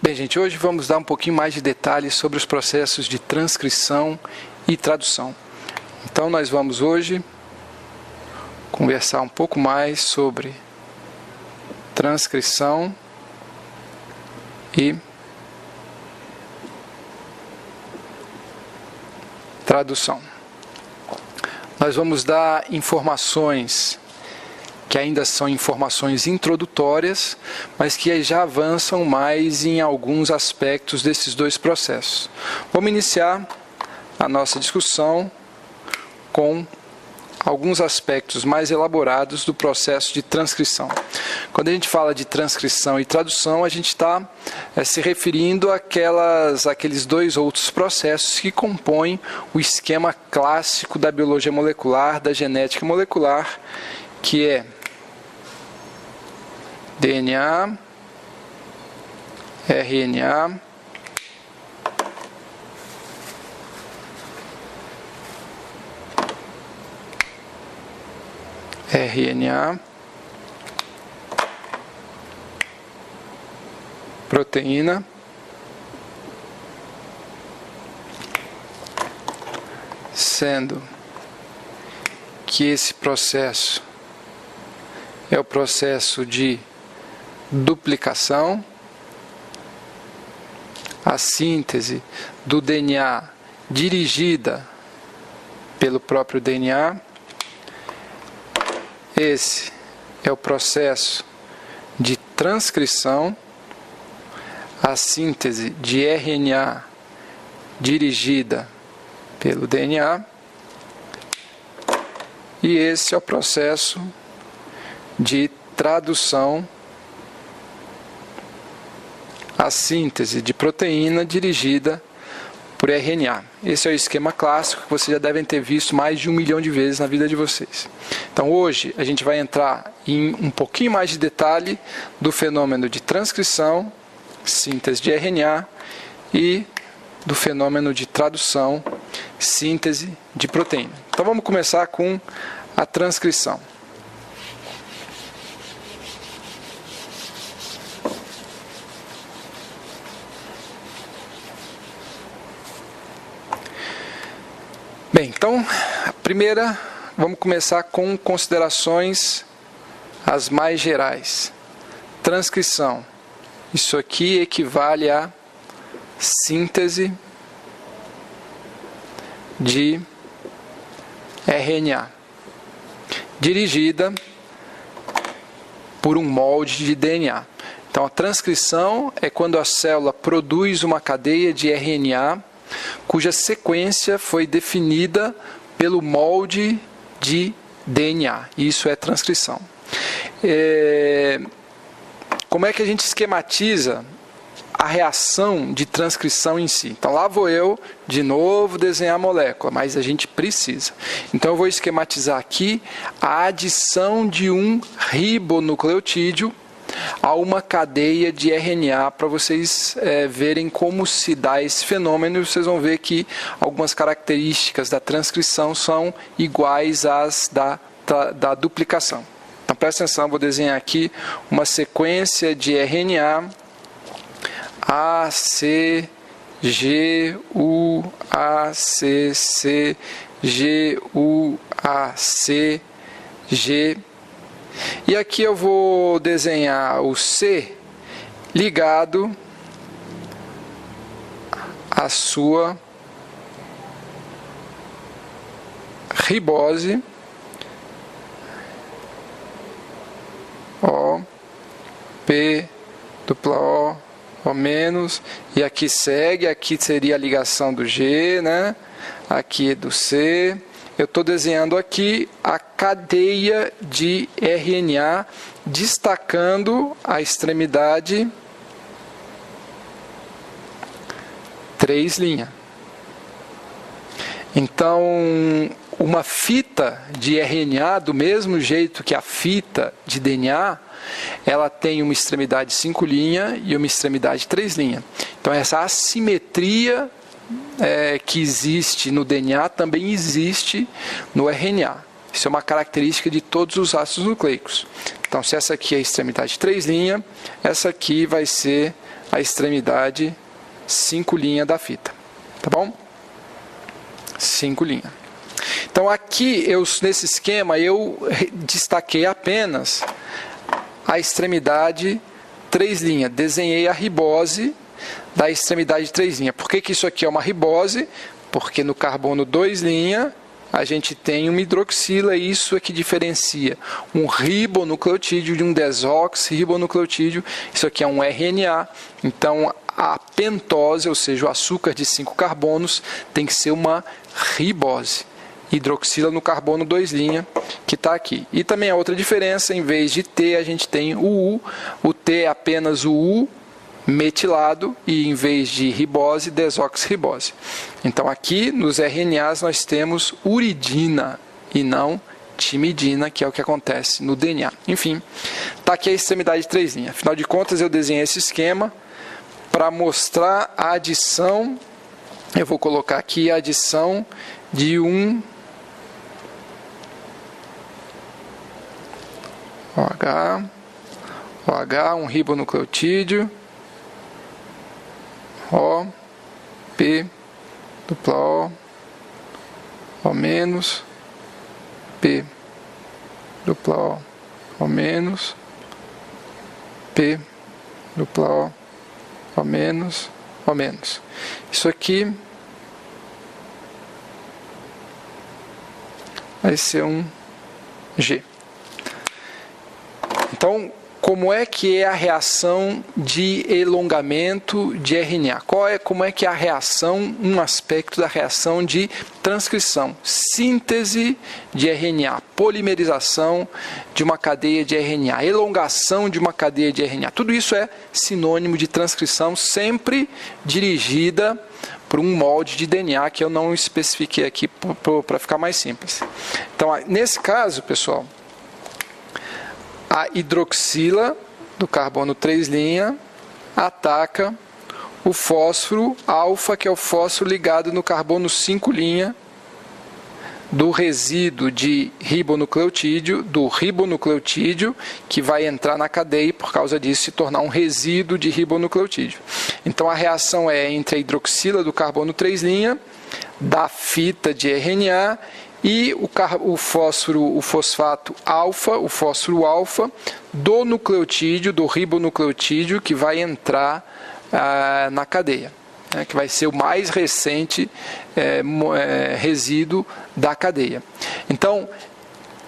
Bem, gente, hoje vamos dar um pouquinho mais de detalhes sobre os processos de transcrição e tradução. Então, nós vamos hoje conversar um pouco mais sobre transcrição e tradução. Nós vamos dar informações que ainda são informações introdutórias, mas que já avançam mais em alguns aspectos desses dois processos. Vamos iniciar a nossa discussão com alguns aspectos mais elaborados do processo de transcrição. Quando a gente fala de transcrição e tradução, a gente está se referindo àqueles dois outros processos que compõem o esquema clássico da biologia molecular, da genética molecular, que é DNA, RNA, proteína, sendo que esse processo é o processo de duplicação, a síntese do DNA dirigida pelo próprio DNA. Esse é o processo de transcrição, a síntese de RNA dirigida pelo DNA. E esse é o processo de tradução, a síntese de proteína dirigida por RNA. Esse é o esquema clássico que vocês já devem ter visto mais de 1 milhão de vezes na vida de vocês. Então hoje a gente vai entrar em um pouquinho mais de detalhe do fenômeno de transcrição, síntese de RNA, e do fenômeno de tradução, síntese de proteína. Então vamos começar com a transcrição. Bem, então, a primeira, vamos começar com considerações as mais gerais. Transcrição. Isso aqui equivale a síntese de RNA, dirigida por um molde de DNA. Então, a transcrição é quando a célula produz uma cadeia de RNA cuja sequência foi definida pelo molde de DNA. Isso é transcrição. Como é que a gente esquematiza a reação de transcrição em si? Então lá vou eu, de novo, desenhar a molécula, mas a gente precisa. Então eu vou esquematizar aqui a adição de um ribonucleotídeo a uma cadeia de RNA para vocês verem como se dá esse fenômeno, e vocês vão ver que algumas características da transcrição são iguais às da duplicação. Então presta atenção, vou desenhar aqui uma sequência de RNA A, C, G, U, A, C, C, G, U, A, C, G. E aqui eu vou desenhar o C ligado à sua ribose, O, P, dupla O menos, e aqui segue, aqui seria a ligação do G, né? Aqui do C. Eu estou desenhando aqui a cadeia de RNA, destacando a extremidade 3'. Então, uma fita de RNA, do mesmo jeito que a fita de DNA, ela tem uma extremidade 5' e uma extremidade 3'. Então, essa assimetria que existe no DNA também existe no RNA. Isso é uma característica de todos os ácidos nucleicos. Então, se essa aqui é a extremidade 3', essa aqui vai ser a extremidade 5' da fita, tá bom? 5'. Então aqui, nesse esquema, eu destaquei apenas a extremidade 3', desenhei a ribose da extremidade 3'. Por que isso aqui é uma ribose? Porque no carbono 2' a gente tem uma hidroxila, e isso é que diferencia um ribonucleotídeo de um desoxirribonucleotídeo. Isso aqui é um RNA, então a pentose, ou seja, o açúcar de 5 carbonos, tem que ser uma ribose. Hidroxila no carbono 2', que está aqui. E também a outra diferença, em vez de T, a gente tem o U. O T é apenas o U metilado, e em vez de ribose, desoxirribose. Então aqui nos RNAs nós temos uridina e não timidina, que é o que acontece no DNA. Enfim, está aqui a extremidade 3'. Afinal de contas, eu desenhei esse esquema para mostrar a adição. Eu vou colocar aqui a adição de um OH, um ribonucleotídeo, O, P, dupla O menos, P, dupla O menos, P, dupla O menos, O menos. Isso aqui vai ser um G. Então, como é que é a reação de elongamento de RNA? Como é que é a reação, um aspecto da reação de transcrição? Síntese de RNA, polimerização de uma cadeia de RNA, elongação de uma cadeia de RNA. Tudo isso é sinônimo de transcrição, sempre dirigida por um molde de DNA que eu não especifiquei aqui para ficar mais simples. Então, nesse caso, pessoal, a hidroxila do carbono 3' ataca o fósforo alfa, que é o fósforo ligado no carbono 5' do resíduo de ribonucleotídeo, que vai entrar na cadeia e, por causa disso, se tornar um resíduo de ribonucleotídeo. Então, a reação é entre a hidroxila do carbono 3', da fita de RNA, e o fosfato alfa, o fósforo alfa, do nucleotídeo, do ribonucleotídeo, que vai entrar na cadeia, né, que vai ser o mais recente resíduo da cadeia. Então,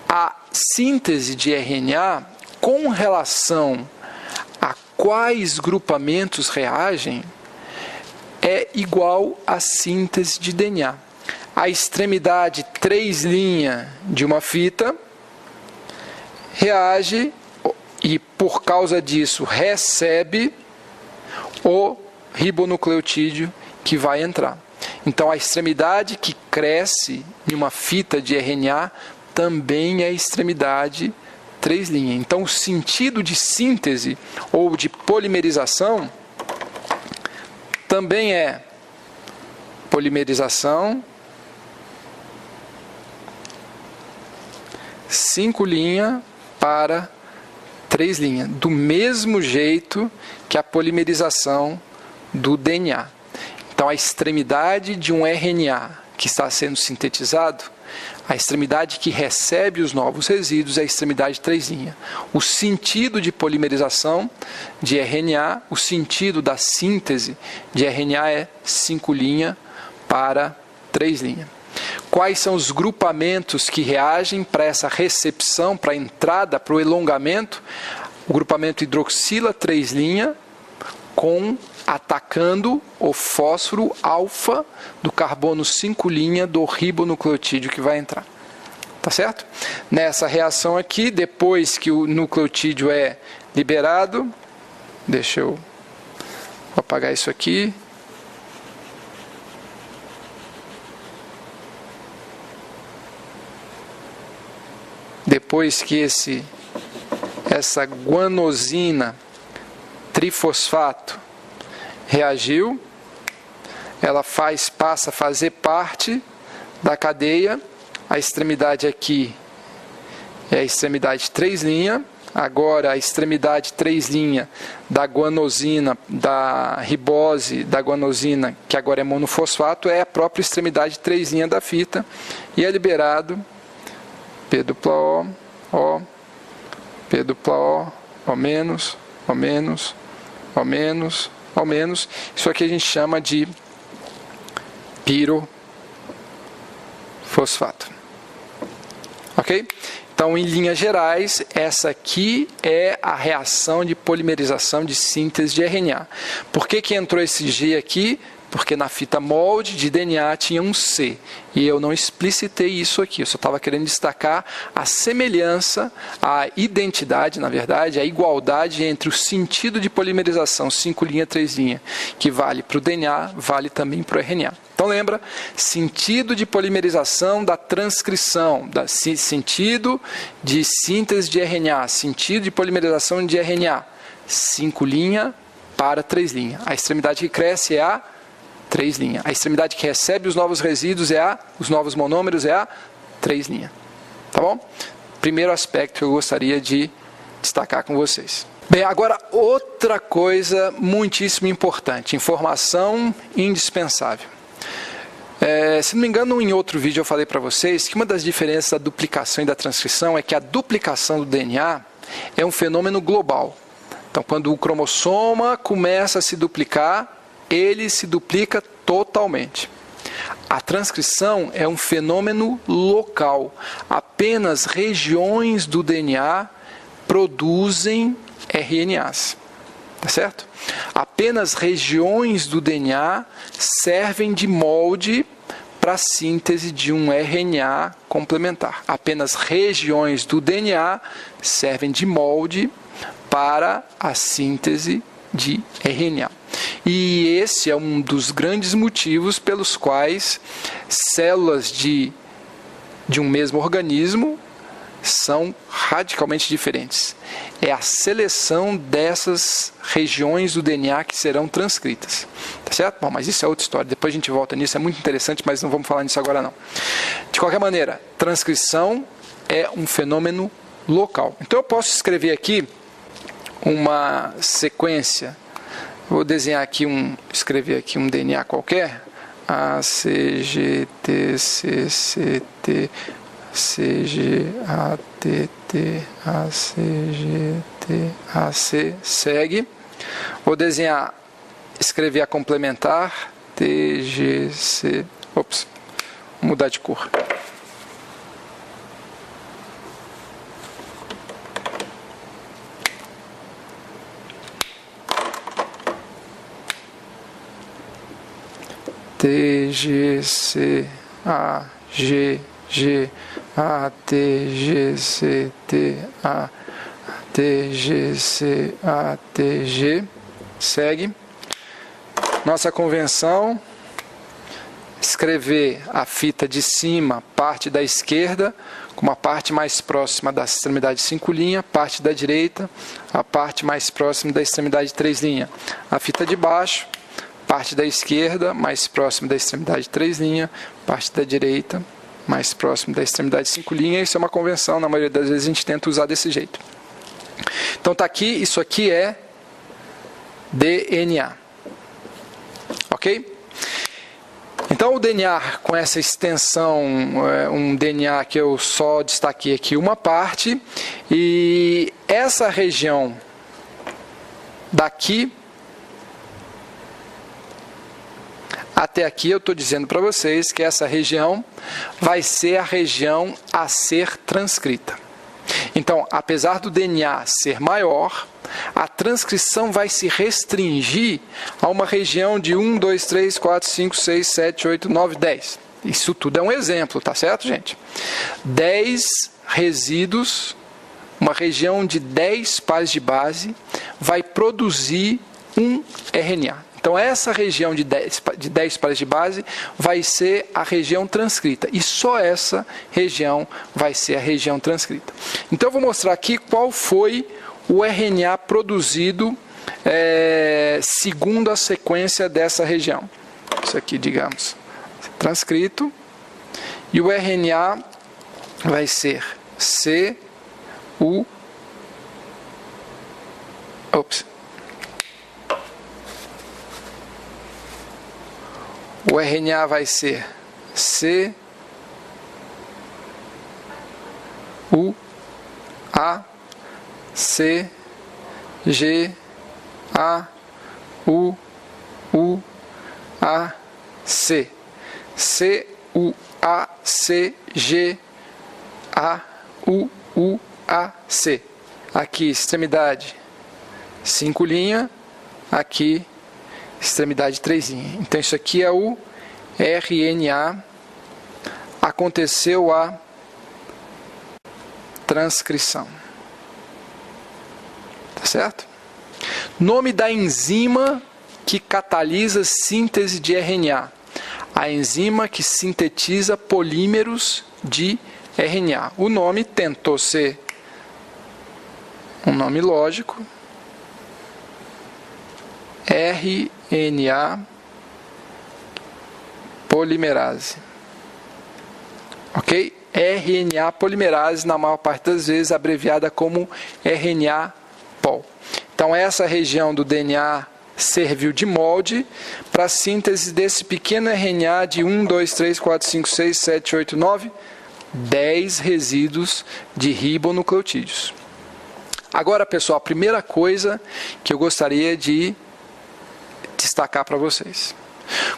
a síntese de RNA, com relação a quais grupamentos reagem, é igual à síntese de DNA. A extremidade 3' de uma fita reage e, por causa disso, recebe o ribonucleotídeo que vai entrar. Então, a extremidade que cresce em uma fita de RNA também é extremidade 3'. Então, o sentido de síntese ou de polimerização também é polimerização 5' para 3', do mesmo jeito que a polimerização do DNA. Então, a extremidade de um RNA que está sendo sintetizado, a extremidade que recebe os novos resíduos é a extremidade 3'. O sentido de polimerização de RNA, o sentido da síntese de RNA é 5' para 3'. Quais são os grupamentos que reagem para essa recepção, para a entrada, para o elongamento? O grupamento hidroxila 3' atacando o fósforo alfa do carbono 5' do ribonucleotídeo que vai entrar. Tá certo? Nessa reação aqui, depois que o nucleotídeo é liberado, deixa eu apagar isso aqui. Depois que essa guanosina trifosfato reagiu, ela passa a fazer parte da cadeia. A extremidade aqui é a extremidade 3', agora a extremidade 3' da guanosina, da ribose da guanosina, que agora é monofosfato, é a própria extremidade 3' da fita, e é liberado P dupla O, P dupla O menos, O menos, O menos, O menos. Isso aqui a gente chama de pirofosfato. Ok? Então, em linhas gerais, essa aqui é a reação de polimerização de síntese de RNA. Por que entrou esse G aqui? Porque na fita molde de DNA tinha um C. E eu não explicitei isso aqui. Eu só estava querendo destacar a semelhança, a identidade, na verdade, a igualdade entre o sentido de polimerização 5', 3', que vale para o DNA, vale também para o RNA. Então lembra, sentido de polimerização da transcrição, sentido de síntese de RNA, sentido de polimerização de RNA, 5' para 3'. A extremidade que cresce é a 3'. A extremidade que recebe os novos resíduos os novos monômeros é a 3'. Tá bom? Primeiro aspecto que eu gostaria de destacar com vocês. Bem, agora outra coisa muitíssimo importante, informação indispensável. Se não me engano, em outro vídeo eu falei para vocês que uma das diferenças da duplicação e da transcrição é que a duplicação do DNA é um fenômeno global. Então, quando o cromossoma começa a se duplicar, ele se duplica totalmente. A transcrição é um fenômeno local. Apenas regiões do DNA produzem RNAs. Tá certo? Apenas regiões do DNA servem de molde para a síntese de um RNA complementar. Apenas regiões do DNA servem de molde para a síntese de RNA. E esse é um dos grandes motivos pelos quais células de um mesmo organismo são radicalmente diferentes. É a seleção dessas regiões do DNA que serão transcritas. Tá certo? Bom, mas isso é outra história. Depois a gente volta nisso. É muito interessante, mas não vamos falar nisso agora não. De qualquer maneira, transcrição é um fenômeno local. Então eu posso escrever aqui uma sequência. Vou desenhar aqui escrever aqui um DNA qualquer. A, C, G, T, C, C, T, C, G, A, T, T, A, C, G, T, A, C, segue. Vou escrever a complementar, T, G, C, ops, vou mudar de cor. T, G, C, A, G, G, A, T, G, C, T, A, T, G, C, A, T, G, segue. Nossa convenção, escrever a fita de cima, parte da esquerda, com uma parte mais próxima da extremidade 5', parte da direita, a parte mais próxima da extremidade 3'. A fita de baixo, parte da esquerda, mais próxima da extremidade 3', parte da direita, mais próximo da extremidade 5'. Isso é uma convenção, na maioria das vezes a gente tenta usar desse jeito. Então está aqui, isso aqui é DNA. Ok? Então o DNA com essa extensão, um DNA que eu só destaquei aqui uma parte, e essa região daqui até aqui eu estou dizendo para vocês que essa região vai ser a região a ser transcrita. Então, apesar do DNA ser maior, a transcrição vai se restringir a uma região de 1, 2, 3, 4, 5, 6, 7, 8, 9, 10. Isso tudo é um exemplo, tá certo, gente? 10 resíduos, uma região de 10 pares de base, vai produzir um RNA. Então, essa região de 10 pares de base vai ser a região transcrita. E só essa região vai ser a região transcrita. Então, eu vou mostrar aqui qual foi o RNA produzido segundo a sequência dessa região. Isso aqui, digamos, transcrito. E o RNA vai ser C, U, Ops. O RNA vai ser C, U, A, C, G, A, U, A, C. C, U, A, C, G, A, U, A, C. Aqui, extremidade 5 linha, aqui, extremidade 3 linha. Então, isso aqui é o RNA. Aconteceu a transcrição. Tá certo? Nome da enzima que catalisa síntese de RNA. A enzima que sintetiza polímeros de RNA. O nome tentou ser um nome lógico. RNA polimerase. Ok? RNA polimerase, na maior parte das vezes, abreviada como RNA-pol. Então, essa região do DNA serviu de molde para a síntese desse pequeno RNA de 1, 2, 3, 4, 5, 6, 7, 8, 9, 10 resíduos de ribonucleotídeos. Agora, pessoal, a primeira coisa que eu gostaria de destacar para vocês.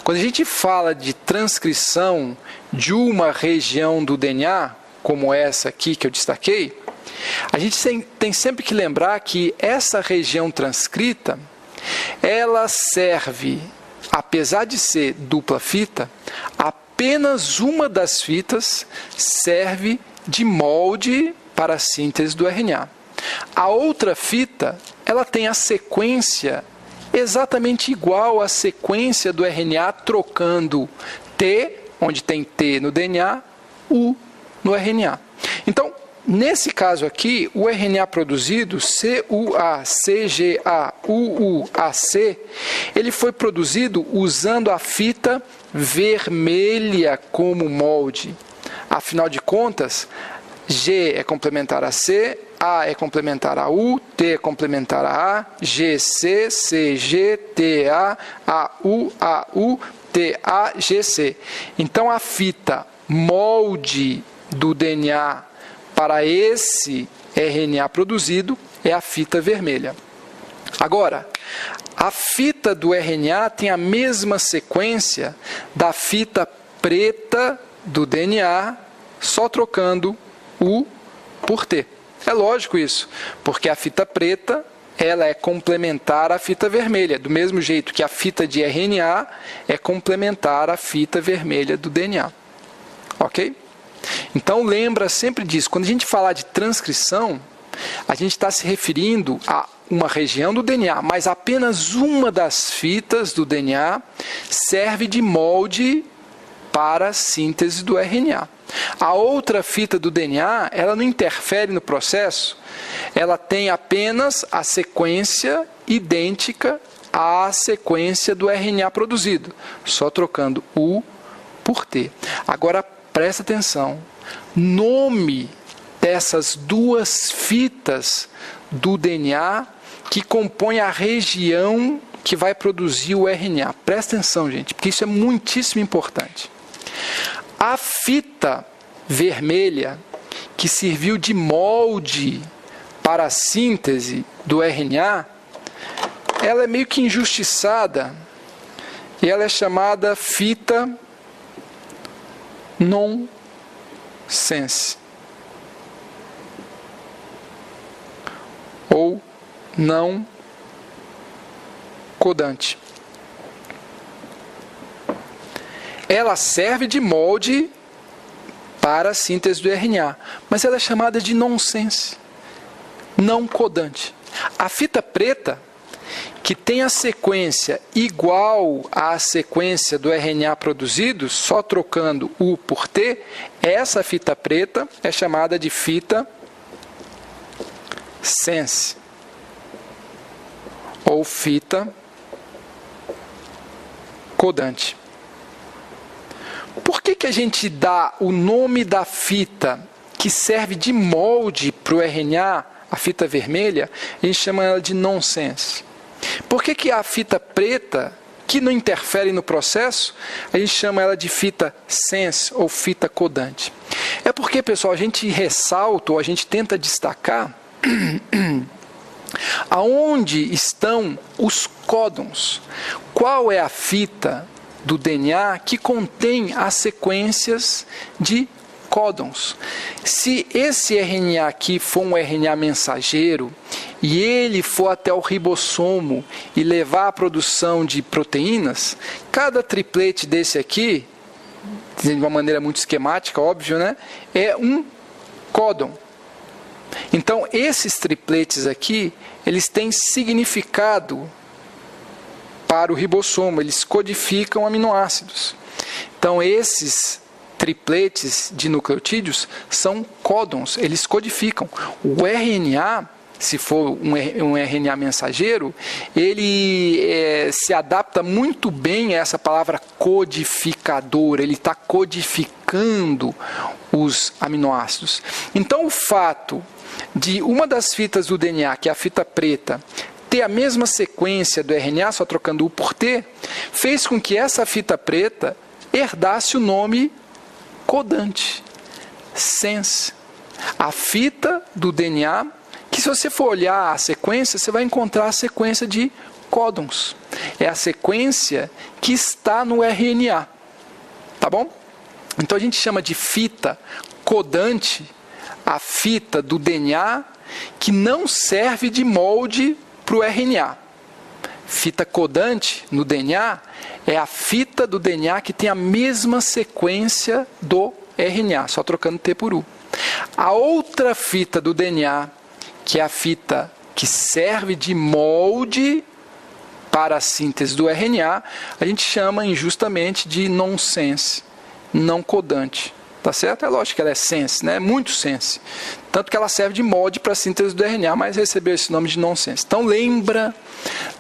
Quando a gente fala de transcrição de uma região do DNA, como essa aqui que eu destaquei, a gente tem sempre que lembrar que essa região transcrita, ela serve, apesar de ser dupla fita, apenas uma das fitas serve de molde para a síntese do RNA. A outra fita, ela tem a sequência exatamente igual à sequência do RNA, trocando T, onde tem T no DNA, U no RNA. Então, nesse caso aqui, o RNA produzido, CUA, CGA, UUAC, ele foi produzido usando a fita vermelha como molde. Afinal de contas, G é complementar a C, A é complementar a U, T é complementar a A, GC, CG, TA, AU, TA, GC. Então, a fita molde do DNA para esse RNA produzido é a fita vermelha. Agora, a fita do RNA tem a mesma sequência da fita preta do DNA, só trocando U por T. É lógico isso, porque a fita preta, ela é complementar à fita vermelha, do mesmo jeito que a fita de RNA é complementar à fita vermelha do DNA. Ok? Então lembra sempre disso, quando a gente falar de transcrição, a gente está se referindo a uma região do DNA, mas apenas uma das fitas do DNA serve de molde para a síntese do RNA. A outra fita do DNA, ela não interfere no processo, ela tem apenas a sequência idêntica à sequência do RNA produzido, só trocando U por T. Agora presta atenção, nome dessas duas fitas do DNA que compõem a região que vai produzir o RNA. Presta atenção, gente, porque isso é muitíssimo importante. A fita vermelha que serviu de molde para a síntese do RNA, ela é meio que injustiçada e ela é chamada fita nonsense ou não codante. Ela serve de molde para a síntese do RNA, mas ela é chamada de nonsense, não codante. A fita preta, que tem a sequência igual à sequência do RNA produzido, só trocando U por T, essa fita preta é chamada de fita sense, ou fita codante. Por que a gente dá o nome da fita que serve de molde para o RNA a fita vermelha, a gente chama ela de nonsense. Por que a fita preta, que não interfere no processo, a gente chama ela de fita sense ou fita codante? É porque, pessoal, a gente ressalta ou a gente tenta destacar aonde estão os códons. Qual é a fita do DNA que contém as sequências de códons? Se esse RNA aqui for um RNA mensageiro e ele for até o ribossomo e levar à produção de proteínas, cada triplete desse aqui, de uma maneira muito esquemática, óbvio, né, é um códon. Então, esses tripletes aqui, eles têm significado para o ribossomo, eles codificam aminoácidos. Então, esses tripletes de nucleotídeos são códons, eles codificam. O RNA, se for um RNA mensageiro, ele se adapta muito bem a essa palavra codificador, ele está codificando os aminoácidos. Então, o fato de uma das fitas do DNA, que é a fita preta, ter a mesma sequência do RNA, só trocando U por T, fez com que essa fita preta herdasse o nome codante, sense. A fita do DNA, que se você for olhar a sequência, você vai encontrar a sequência de códons. É a sequência que está no RNA. Tá bom? Então a gente chama de fita codante a fita do DNA que não serve de molde para o RNA. Fita codante no DNA é a fita do DNA que tem a mesma sequência do RNA, só trocando T por U. A outra fita do DNA, que é a fita que serve de molde para a síntese do RNA, a gente chama injustamente de nonsense, não codante. Tá certo? É lógico que ela é sense, né? É muito sense. Tanto que ela serve de molde para a síntese do RNA, mas recebeu esse nome de nonsense. Então lembra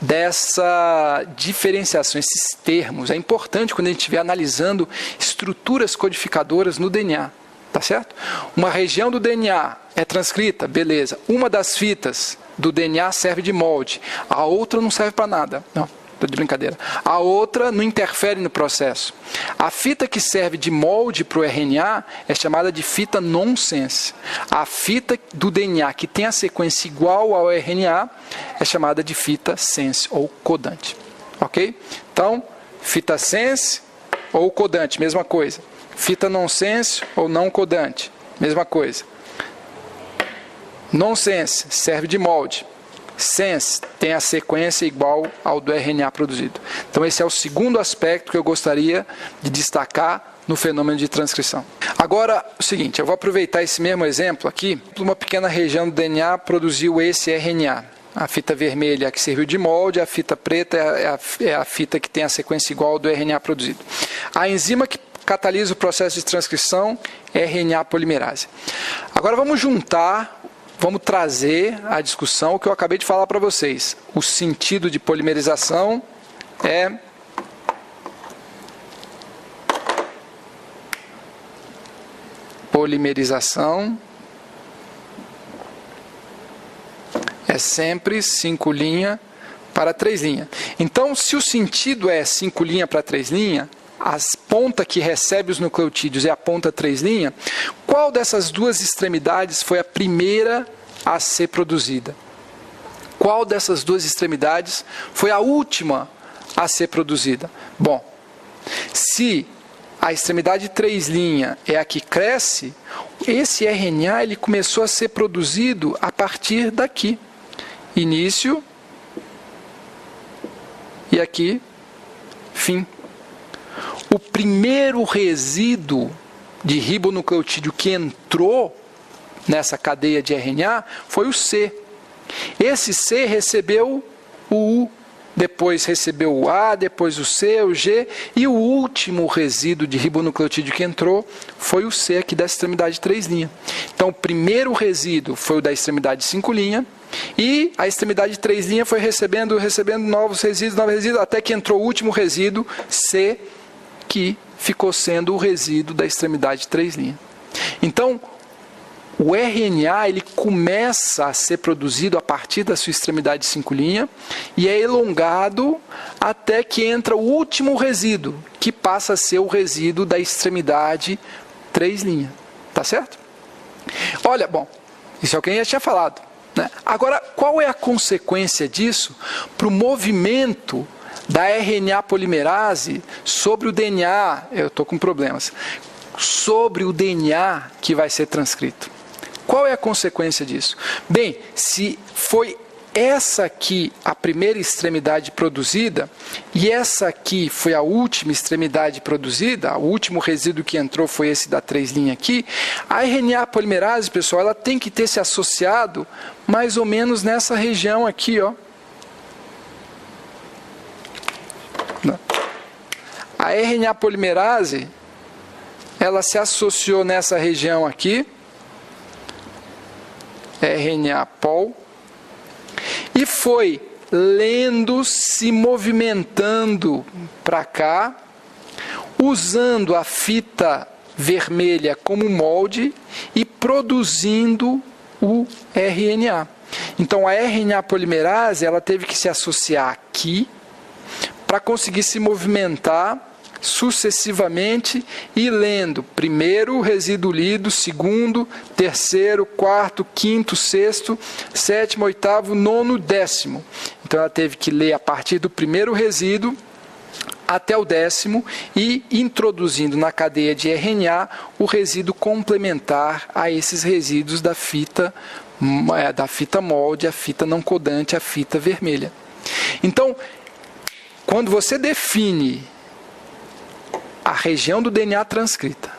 dessa diferenciação, esses termos. É importante quando a gente estiver analisando estruturas codificadoras no DNA. Tá certo? Uma região do DNA é transcrita, beleza. Uma das fitas do DNA serve de molde, a outra não serve para nada. Não, estou de brincadeira. A outra não interfere no processo. A fita que serve de molde para o RNA é chamada de fita nonsense. A fita do DNA que tem a sequência igual ao RNA é chamada de fita sense ou codante. Ok? Então, fita sense ou codante, mesma coisa. Fita nonsense ou não codante, mesma coisa. Nonsense serve de molde. Sense tem a sequência igual ao do RNA produzido. Então esse é o segundo aspecto que eu gostaria de destacar no fenômeno de transcrição. Agora, o seguinte, eu vou aproveitar esse mesmo exemplo aqui. Uma pequena região do DNA produziu esse RNA. A fita vermelha que serviu de molde, a fita preta é a fita que tem a sequência igual ao do RNA produzido. A enzima que catalisa o processo de transcrição é RNA polimerase. Agora vamos juntar, vamos trazer à discussão o que eu acabei de falar para vocês. O sentido de polimerização é sempre 5' para 3'. Então, se o sentido é 5' para 3', a ponta que recebe os nucleotídeos é a ponta 3', qual dessas duas extremidades foi a primeira a ser produzida? Qual dessas duas extremidades foi a última a ser produzida? Bom, se a extremidade 3' é a que cresce, esse RNA ele começou a ser produzido a partir daqui. Início e aqui, fim. O primeiro resíduo de ribonucleotídeo que entrou nessa cadeia de RNA foi o C. Esse C recebeu o U, depois recebeu o A, depois o C, o G, e o último resíduo de ribonucleotídeo que entrou foi o C aqui da extremidade 3'. Então, o primeiro resíduo foi o da extremidade 5', e a extremidade 3' foi recebendo novos resíduos, até que entrou o último resíduo, C, que ficou sendo o resíduo da extremidade 3'. Então, o RNA ele começa a ser produzido a partir da sua extremidade 5' e é elongado até que entra o último resíduo, que passa a ser o resíduo da extremidade 3'. Tá certo? Olha, bom, isso é o que a gente já tinha falado, né? Agora, qual é a consequência disso para o movimento da RNA polimerase sobre o DNA? Eu estou com problemas. Sobre o DNA que vai ser transcrito. Qual é a consequência disso? Bem, se foi essa aqui a primeira extremidade produzida e essa aqui foi a última extremidade produzida, o último resíduo que entrou foi esse da 3' aqui, a RNA polimerase, pessoal, ela tem que ter se associado mais ou menos nessa região aqui, ó. A RNA polimerase, ela se associou nessa região aqui, RNA pol, e foi lendo, se movimentando para cá, usando a fita vermelha como molde e produzindo o RNA. Então a RNA polimerase ela teve que se associar aqui para conseguir se movimentar sucessivamente e lendo primeiro o resíduo lido, segundo, terceiro, quarto, quinto, sexto, sétimo, oitavo, nono, 10º. Então ela teve que ler a partir do primeiro resíduo até o 10º e introduzindo na cadeia de RNA o resíduo complementar a esses resíduos da fita molde, a fita não codante, a fita vermelha. Então, quando você define a região do DNA transcrita,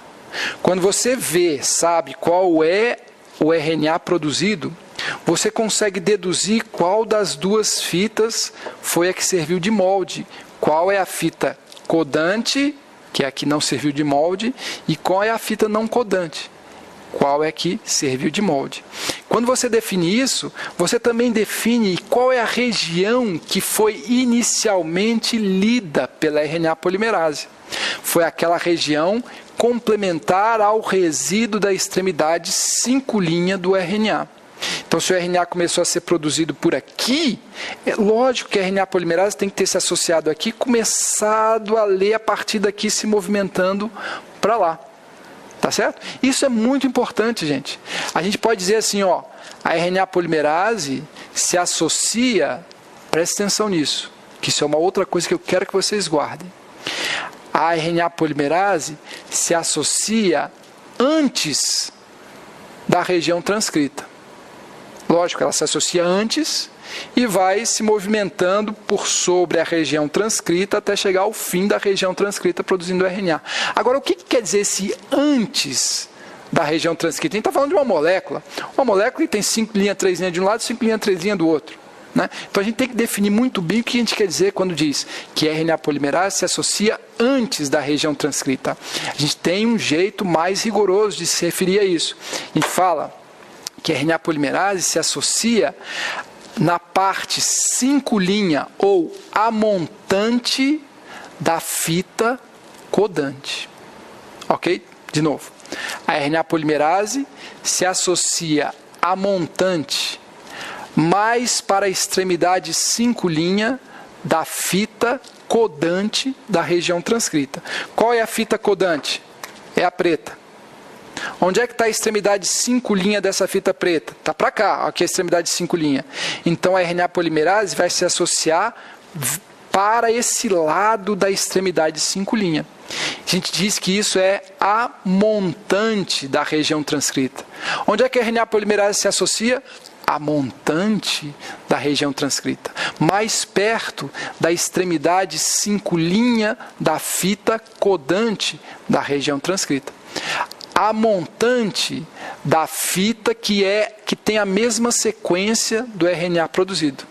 quando você vê, sabe qual é o RNA produzido, você consegue deduzir qual das duas fitas foi a que serviu de molde, qual é a fita codante, que é a que não serviu de molde, e qual é a fita não codante, qual é que serviu de molde. Quando você define isso, você também define qual é a região que foi inicialmente lida pela RNA polimerase. Foi aquela região complementar ao resíduo da extremidade 5' do RNA. Então, se o RNA começou a ser produzido por aqui, é lógico que a RNA polimerase tem que ter se associado aqui, começado a ler a partir daqui, se movimentando para lá. Tá certo? Isso é muito importante, gente. A gente pode dizer assim, ó, a RNA polimerase se associa, presta atenção nisso, que isso é uma outra coisa que eu quero que vocês guardem. A RNA polimerase se associa antes da região transcrita. Lógico, ela se associa antes e vai se movimentando por sobre a região transcrita até chegar ao fim da região transcrita produzindo RNA. Agora, o que quer dizer esse antes da região transcrita? A gente está falando de uma molécula. Uma molécula que tem 5', 3' de um lado e 5', 3' do outro. Né? Então a gente tem que definir muito bem o que a gente quer dizer quando diz que a RNA polimerase se associa antes da região transcrita. A gente tem um jeito mais rigoroso de se referir a isso. A gente fala que a RNA polimerase se associa na parte 5' ou amontante da fita codante. Ok? De novo. A RNA polimerase se associa a montante mais para a extremidade 5' da fita codante da região transcrita. Qual é a fita codante? É a preta. Onde é que está a extremidade 5' dessa fita preta? Está para cá, aqui é a extremidade 5'. Então a RNA polimerase vai se associar para esse lado da extremidade 5'. A gente diz que isso é a montante da região transcrita. Onde é que a RNA polimerase se associa? A montante da região transcrita, mais perto da extremidade 5' da fita codante da região transcrita. A montante da fita que tem a mesma sequência do RNA produzido.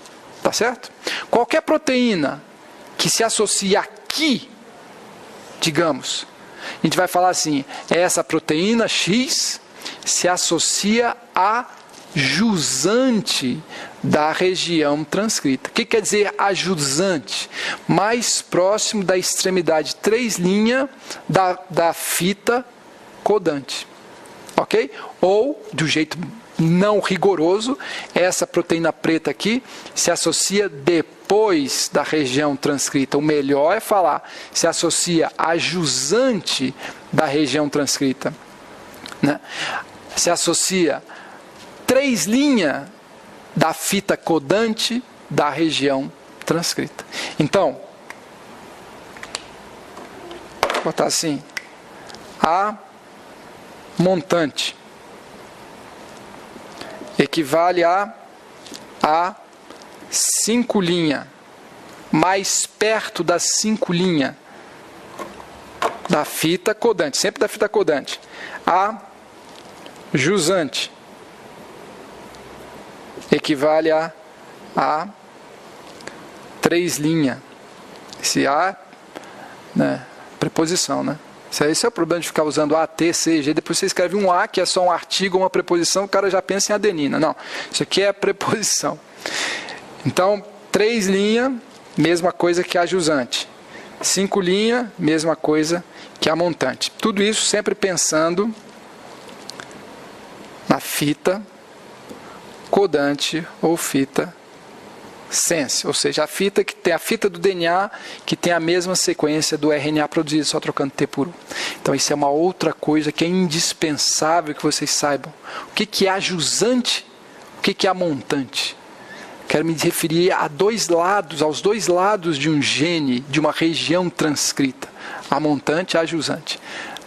Tá certo? Qualquer proteína que se associe aqui, digamos, a gente vai falar assim, essa proteína X se associa a jusante da região transcrita. O que quer dizer a jusante? Mais próximo da extremidade 3' da fita codante. Ok? Ou, do jeito não rigoroso, essa proteína preta aqui se associa depois da região transcrita. O melhor é falar, se associa a jusante da região transcrita, né? Se associa 3 linhas da fita codante da região transcrita. Então, vou botar assim, a montante equivale a 5 linhas, mais perto das 5 linhas da fita codante, sempre da fita codante. A jusante equivale a 3 linhas. Esse A, né, preposição, né? Esse é o problema de ficar usando A, T, C, G. Depois você escreve um A, que é só um artigo, uma preposição, o cara já pensa em adenina. Não, isso aqui é preposição. Então, 3 linhas, mesma coisa que a jusante. 5 linhas, mesma coisa que a montante. Tudo isso sempre pensando na fita codante ou fita sense, ou seja, a fita que tem a fita do DNA que tem a mesma sequência do RNA produzido, só trocando T por U. Então isso é uma outra coisa que é indispensável que vocês saibam. O que é a jusante? O que é a montante? Quero me referir a aos dois lados de um gene, de uma região transcrita. A montante e a jusante.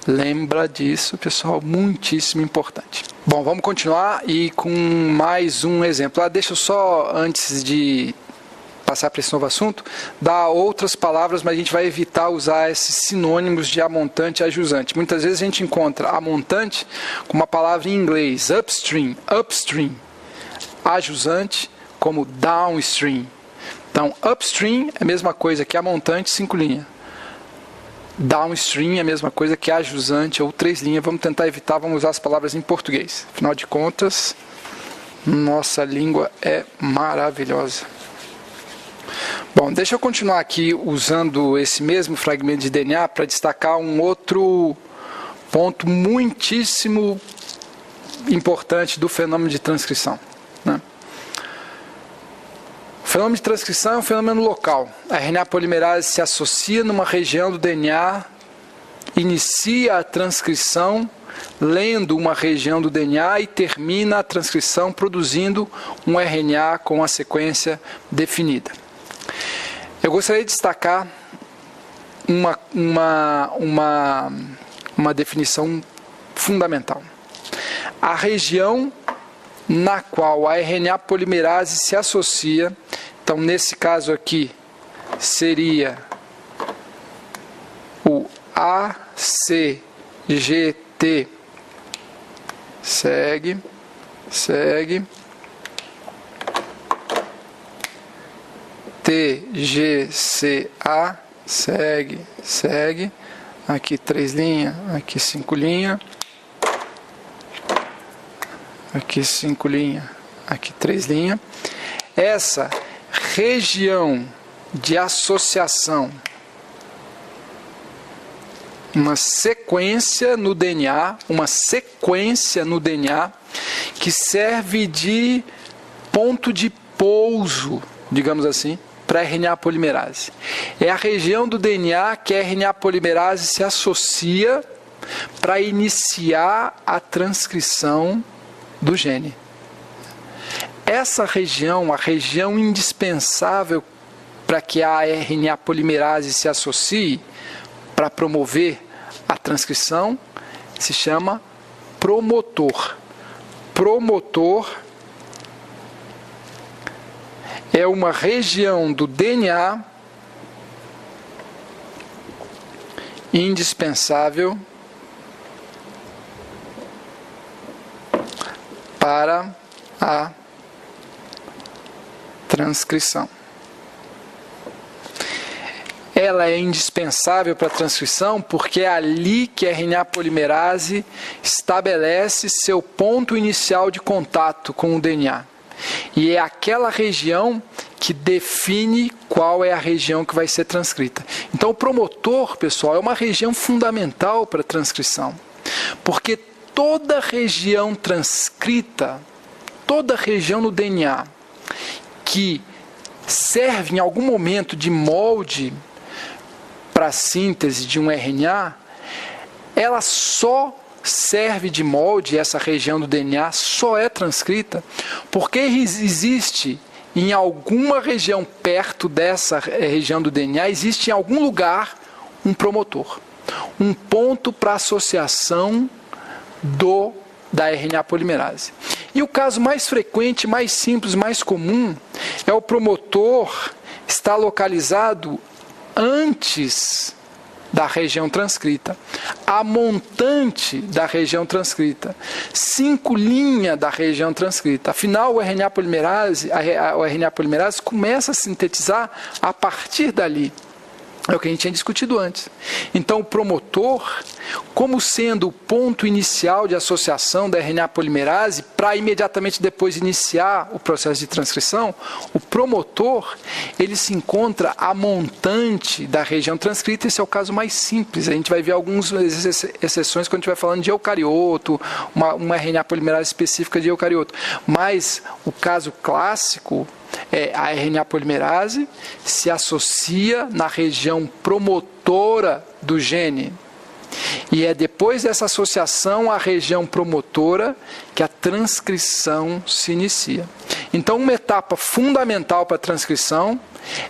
Lembra disso, pessoal, muitíssimo importante. Bom, vamos continuar e com mais um exemplo. Deixa eu só, antes de passar para esse novo assunto, dar outras palavras, mas a gente vai evitar usar esses sinônimos de amontante e ajusante. Muitas vezes a gente encontra amontante com uma palavra em inglês, upstream, ajusante como downstream. Então, upstream é a mesma coisa que amontante, 5 linhas. Downstream é a mesma coisa que ajusante ou 3 linhas. Vamos tentar evitar, vamos usar as palavras em português. Afinal de contas, nossa língua é maravilhosa. Bom, deixa eu continuar aqui usando esse mesmo fragmento de DNA para destacar um outro ponto muitíssimo importante do fenômeno de transcrição, né? O fenômeno de transcrição é um fenômeno local. A RNA polimerase se associa numa região do DNA, inicia a transcrição lendo uma região do DNA e termina a transcrição produzindo um RNA com a sequência definida. Eu gostaria de destacar uma definição fundamental. A região na qual a RNA polimerase se associa, então nesse caso aqui seria o ACGT, segue, TGCA, segue, aqui 3 linhas, aqui 5 linhas, aqui 5 linhas, aqui 3 linhas. Essa região de associação, uma sequência no DNA, que serve de ponto de pouso, digamos assim, para a RNA polimerase. É a região do DNA que a RNA polimerase se associa para iniciar a transcrição do gene. Essa região, a região indispensável para que a RNA polimerase se associe para promover a transcrição, se chama promotor. Promotor é uma região do DNA indispensável para a transcrição. Ela é indispensável para a transcrição porque é ali que a RNA polimerase estabelece seu ponto inicial de contato com o DNA. E é aquela região que define qual é a região que vai ser transcrita. Então, o promotor, pessoal, é uma região fundamental para a transcrição, porque toda região transcrita, toda região no DNA que serve em algum momento de molde para a síntese de um RNA, ela só serve de molde, essa região do DNA só é transcrita porque existe em alguma região perto dessa região do DNA, existe em algum lugar um promotor, um ponto para associação da RNA polimerase. E o caso mais frequente, mais simples, mais comum, é o promotor estar localizado antes da região transcrita, a montante da região transcrita, 5' da região transcrita. Afinal, o RNA polimerase começa a sintetizar a partir dali. É o que a gente tinha discutido antes. Então, o promotor, como sendo o ponto inicial de associação da RNA polimerase, para imediatamente depois iniciar o processo de transcrição, o promotor, ele se encontra a montante da região transcrita. Esse é o caso mais simples. A gente vai ver algumas exceções quando a gente vai falando de eucarioto, uma RNA polimerase específica de eucarioto. Mas o caso clássico a RNA polimerase se associa na região promotora do gene. E é depois dessa associação à região promotora que a transcrição se inicia. Então, uma etapa fundamental para a transcrição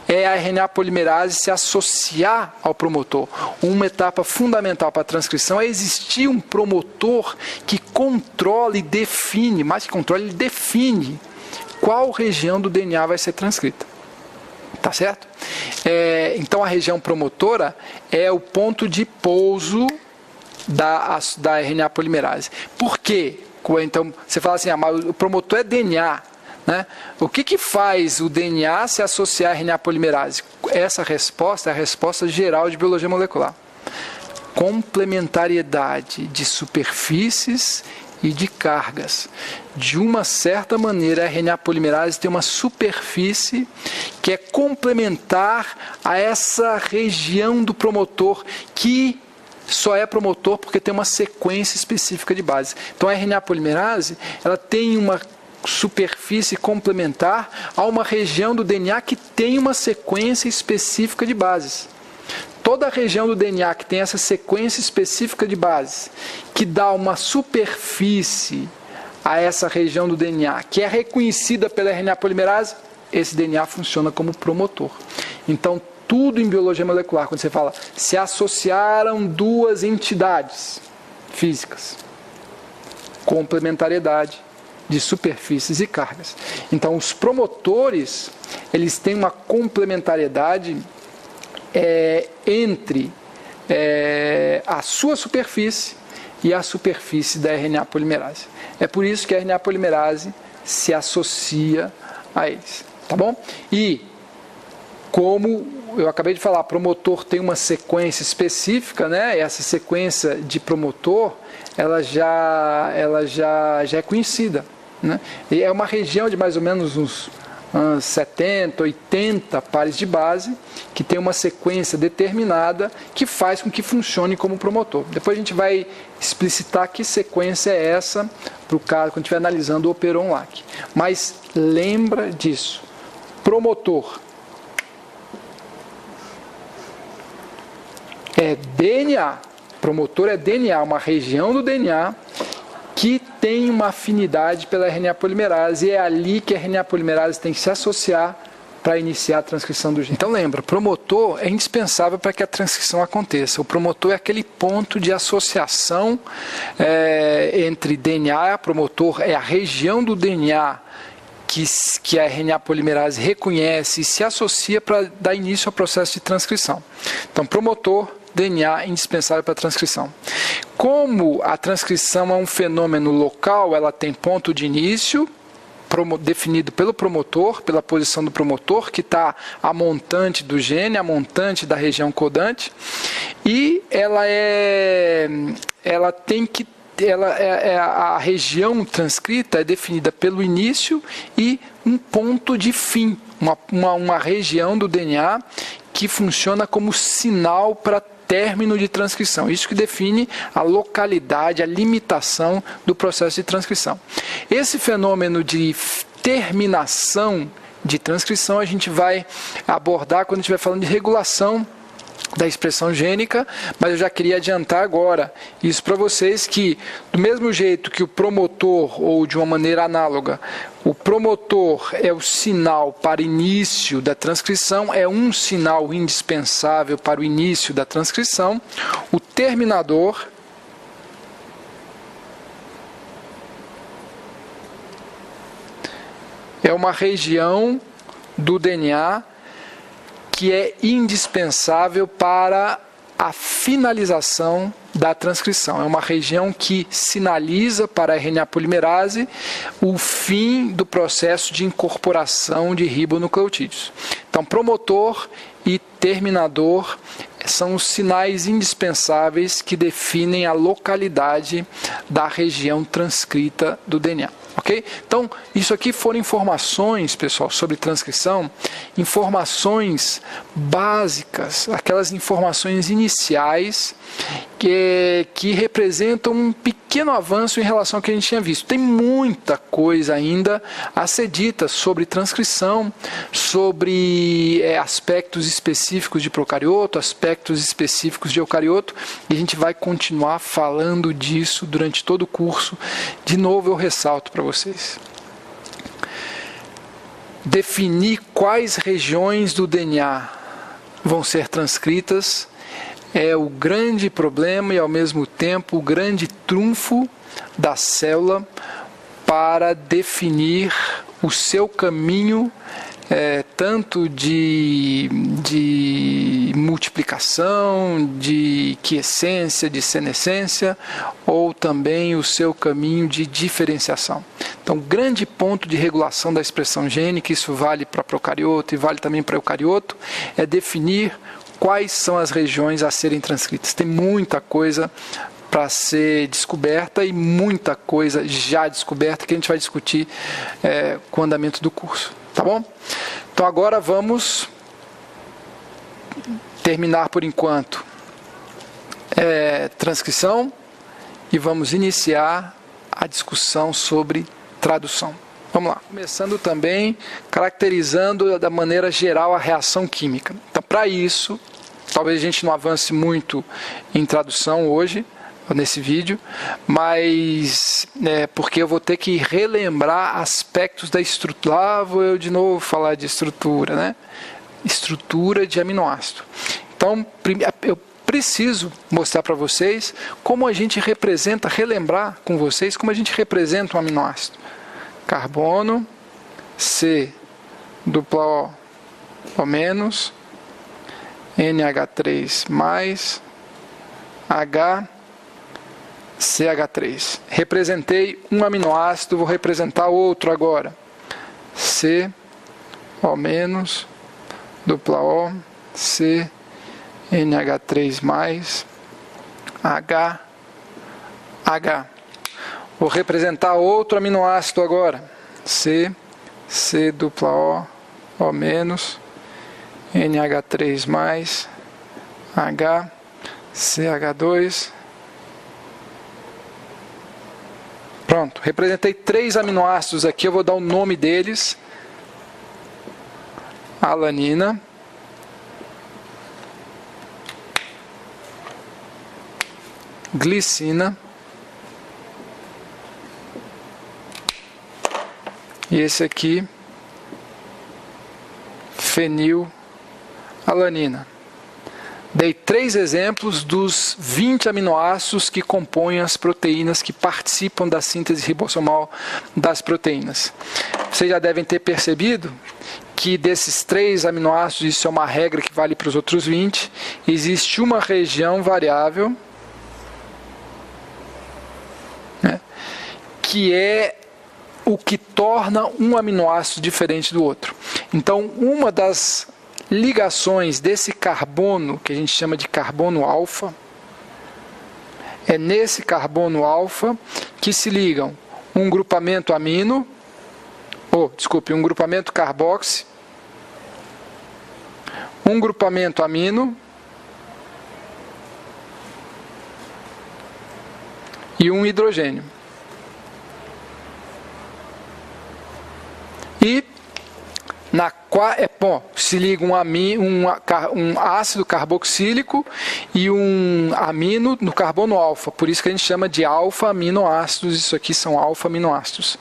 é a RNA polimerase se associar ao promotor. Uma etapa fundamental para a transcrição é existir um promotor que controla e define, mais que controla, ele define qual região do DNA vai ser transcrita. Tá certo? Então, a região promotora é o ponto de pouso da RNA polimerase. Por quê? Então, você fala assim, mas o promotor é DNA. Né? O que faz o DNA se associar à RNA polimerase? Essa resposta é a resposta geral de biologia molecular. Complementariedade de superfícies e de cargas. De uma certa maneira, a RNA polimerase tem uma superfície que é complementar a essa região do promotor, que só é promotor porque tem uma sequência específica de base. Então, a RNA polimerase ela tem uma superfície complementar a uma região do DNA que tem uma sequência específica de bases. Toda a região do DNA que tem essa sequência específica de bases, que dá uma superfície a essa região do DNA, que é reconhecida pela RNA polimerase, esse DNA funciona como promotor. Então, tudo em biologia molecular, quando você fala, se associaram duas entidades físicas, complementariedade de superfícies e cargas. Então, os promotores, eles têm uma complementariedade entre a sua superfície e a superfície da RNA polimerase. É por isso que a RNA polimerase se associa a eles. Tá bom? E, como eu acabei de falar, promotor tem uma sequência específica, né? Essa sequência de promotor, ela já é conhecida, né? E é uma região de mais ou menos uns 70, 80 pares de base, que tem uma sequência determinada que faz com que funcione como promotor. Depois a gente vai explicitar que sequência é essa para o caso quando estiver analisando o Operon-Lac. Mas lembra disso. Promotor é DNA. Promotor é DNA, uma região do DNA que tem uma afinidade pela RNA polimerase, e é ali que a RNA polimerase tem que se associar para iniciar a transcrição do gene. Então lembra, promotor é indispensável para que a transcrição aconteça. O promotor é aquele ponto de associação entre DNA, promotor é a região do DNA que a RNA polimerase reconhece e se associa para dar início ao processo de transcrição. Então, promotor, DNA indispensável para a transcrição. Como a transcrição é um fenômeno local, ela tem ponto de início, definido pelo promotor, pela posição do promotor, que está a montante do gene, a montante da região codante, e a região transcrita é definida pelo início e um ponto de fim, uma região do DNA que funciona como sinal para término de transcrição. Isso que define a localidade, a limitação do processo de transcrição. Esse fenômeno de terminação de transcrição a gente vai abordar quando a gente estiver falando de regulação da expressão gênica, mas eu já queria adiantar agora isso para vocês, que do mesmo jeito que o promotor, ou de uma maneira análoga, o promotor é o sinal para início da transcrição, é um sinal indispensável para o início da transcrição, o terminador é uma região do DNA que é indispensável para a finalização da transcrição. É uma região que sinaliza para a RNA polimerase o fim do processo de incorporação de ribonucleotídeos. Então, promotor e terminador são os sinais indispensáveis que definem a localidade da região transcrita do DNA. Ok? Então, isso aqui foram informações, pessoal, sobre transcrição, informações básicas, aquelas informações iniciais que representam um pequeno avanço em relação ao que a gente tinha visto. Tem muita coisa ainda a ser dita sobre transcrição, sobre aspectos específicos de procarioto, aspectos específicos de eucarioto, e a gente vai continuar falando disso durante todo o curso. De novo, eu ressalto para vocês. Definir quais regiões do DNA vão ser transcritas é o grande problema e, ao mesmo tempo, o grande trunfo da célula para definir o seu caminho, tanto de multiplicação, de quiescência, de senescência, ou também o seu caminho de diferenciação. Então, grande ponto de regulação da expressão gênica, isso vale para procarioto e vale também para eucarioto, é definir quais são as regiões a serem transcritas. Tem muita coisa para ser descoberta e muita coisa já descoberta que a gente vai discutir com o andamento do curso. Tá bom? Então agora vamos terminar por enquanto transcrição e vamos iniciar a discussão sobre tradução. Vamos lá. Começando também caracterizando da maneira geral a reação química. Então, para isso, talvez a gente não avance muito em tradução hoje, nesse vídeo, mas porque eu vou ter que relembrar aspectos da estrutura. Lá vou eu de novo falar de estrutura, né? Estrutura de aminoácido. Então, eu preciso mostrar para vocês como a gente representa, relembrar com vocês como a gente representa um aminoácido. Carbono, C, dupla O menos, NH3 mais, H, CH3. Representei um aminoácido, vou representar outro agora. C, O menos, dupla O, C, NH3 mais, H, H. Vou representar outro aminoácido agora. C, C dupla O menos, NH3 mais, H, CH2. Pronto, representei 3 aminoácidos aqui, eu vou dar o nome deles. Alanina, glicina e esse aqui, fenilalanina. Dei 3 exemplos dos 20 aminoácidos que compõem as proteínas que participam da síntese ribossomal das proteínas. Vocês já devem ter percebido que desses 3 aminoácidos, isso é uma regra que vale para os outros 20, existe uma região variável, né, que é o que torna um aminoácido diferente do outro. Então, uma das ligações desse carbono, que a gente chama de carbono alfa, é nesse carbono alfa que se ligam um grupamento amino, um grupamento carboxi, um grupamento amino e um hidrogênio. E se liga um ácido carboxílico e um amino no carbono alfa, por isso que a gente chama de alfa-aminoácidos, isso aqui são alfa-aminoácidos.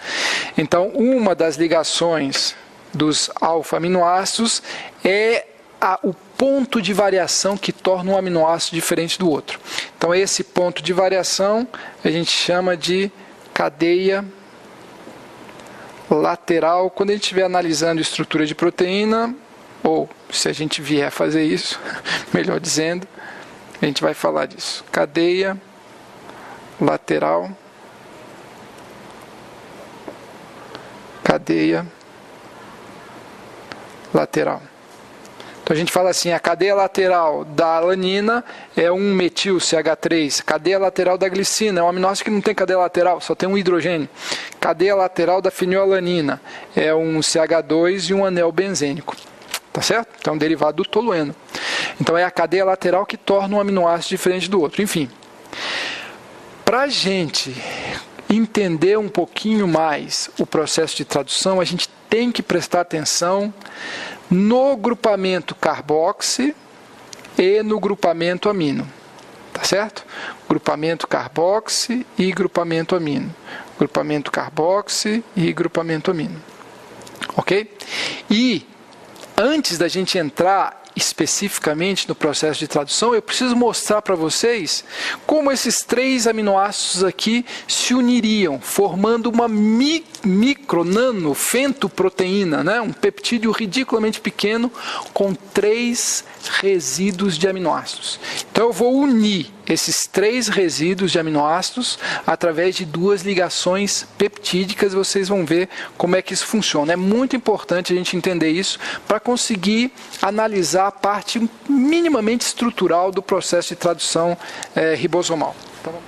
Então, uma das ligações dos alfa-aminoácidos é o ponto de variação que torna um aminoácido diferente do outro. Então, esse ponto de variação a gente chama de cadeia lateral. Quando a gente estiver analisando estrutura de proteína, ou se a gente vier fazer isso, melhor dizendo, a gente vai falar disso. Cadeia lateral, cadeia lateral. Então a gente fala assim, a cadeia lateral da alanina é um metil CH3, cadeia lateral da glicina é um aminoácido que não tem cadeia lateral, só tem um hidrogênio. Cadeia lateral da fenilalanina é um CH2 e um anel benzênico. Tá certo? Então é um derivado do tolueno. Então é a cadeia lateral que torna um aminoácido diferente do outro. Enfim, para a gente entender um pouquinho mais o processo de tradução, a gente tem que prestar atenção no grupamento carboxi e no grupamento amino. Tá certo? Grupamento carboxi e grupamento amino. Grupamento carboxi e grupamento amino. Ok? E antes da gente entrar especificamente no processo de tradução, eu preciso mostrar para vocês como esses três aminoácidos aqui se uniriam, formando uma nano fentoproteína, né? Um peptídeo ridiculamente pequeno com 3 resíduos de aminoácidos. Então eu vou unir esses 3 resíduos de aminoácidos através de 2 ligações peptídicas. Vocês vão ver como é que isso funciona. É muito importante a gente entender isso para conseguir analisar a parte minimamente estrutural do processo de tradução ribossomal. Tá bom?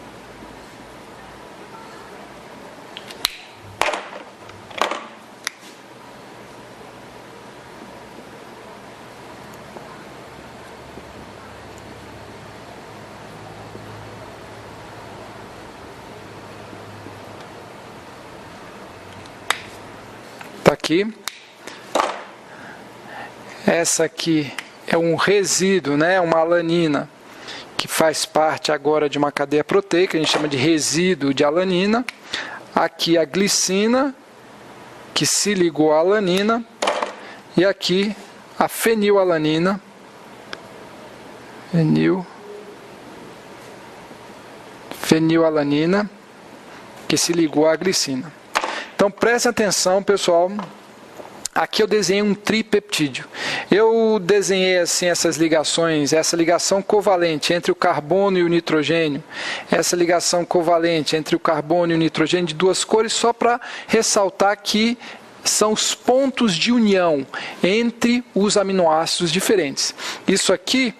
Aqui, essa aqui é um resíduo, né, uma alanina, que faz parte agora de uma cadeia proteica, a gente chama de resíduo de alanina. Aqui a glicina, que se ligou à alanina, e aqui a fenilalanina, fenilalanina, que se ligou à glicina. Então, prestem atenção, pessoal. Aqui eu desenhei um tripeptídeo. Eu desenhei assim essas ligações, essa ligação covalente entre o carbono e o nitrogênio, essa ligação covalente entre o carbono e o nitrogênio de 2 cores, só para ressaltar que são os pontos de união entre os aminoácidos diferentes. Isso aqui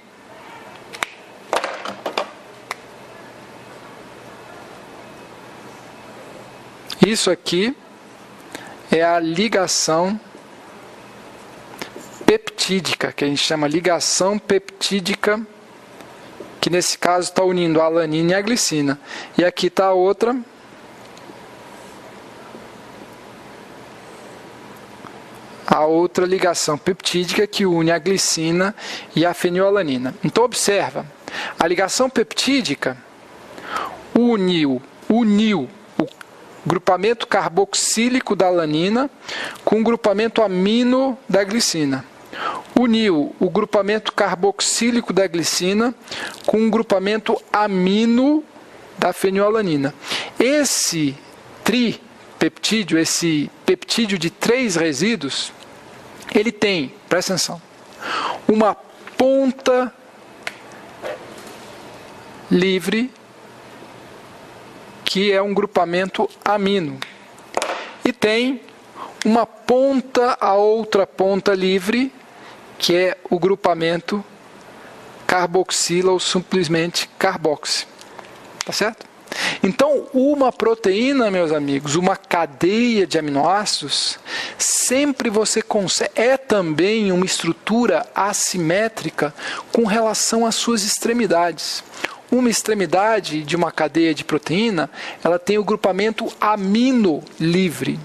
é a ligação peptídica, que a gente chama ligação peptídica, que nesse caso está unindo a alanina e a glicina. E aqui está a outra, ligação peptídica que une a glicina e a fenilalanina. Então observa, a ligação peptídica uniu o grupamento carboxílico da alanina com o grupamento amino da glicina. Uniu o grupamento carboxílico da glicina com o grupamento amino da fenilalanina. Esse tripeptídeo, esse peptídeo de 3 resíduos, ele tem, presta atenção, uma ponta livre, que é um grupamento amino, e tem uma ponta, a outra ponta livre, que é o grupamento carboxila ou simplesmente carboxi. Tá certo? Então, uma proteína, meus amigos, uma cadeia de aminoácidos, sempre você consegue, é também uma estrutura assimétrica com relação às suas extremidades. uma extremidade de uma cadeia de proteína, ela tem o grupamento amino livre.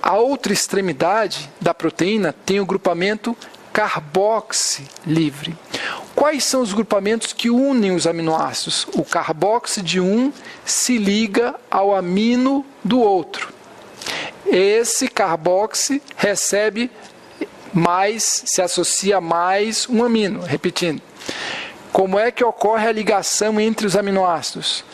A outra extremidade da proteína tem o grupamento carboxi livre. Quais são os grupamentos que unem os aminoácidos? O carboxi de um se liga ao amino do outro. Esse carboxi recebe mais, se associa a mais um amino. Repetindo, como é que ocorre a ligação entre os aminoácidos?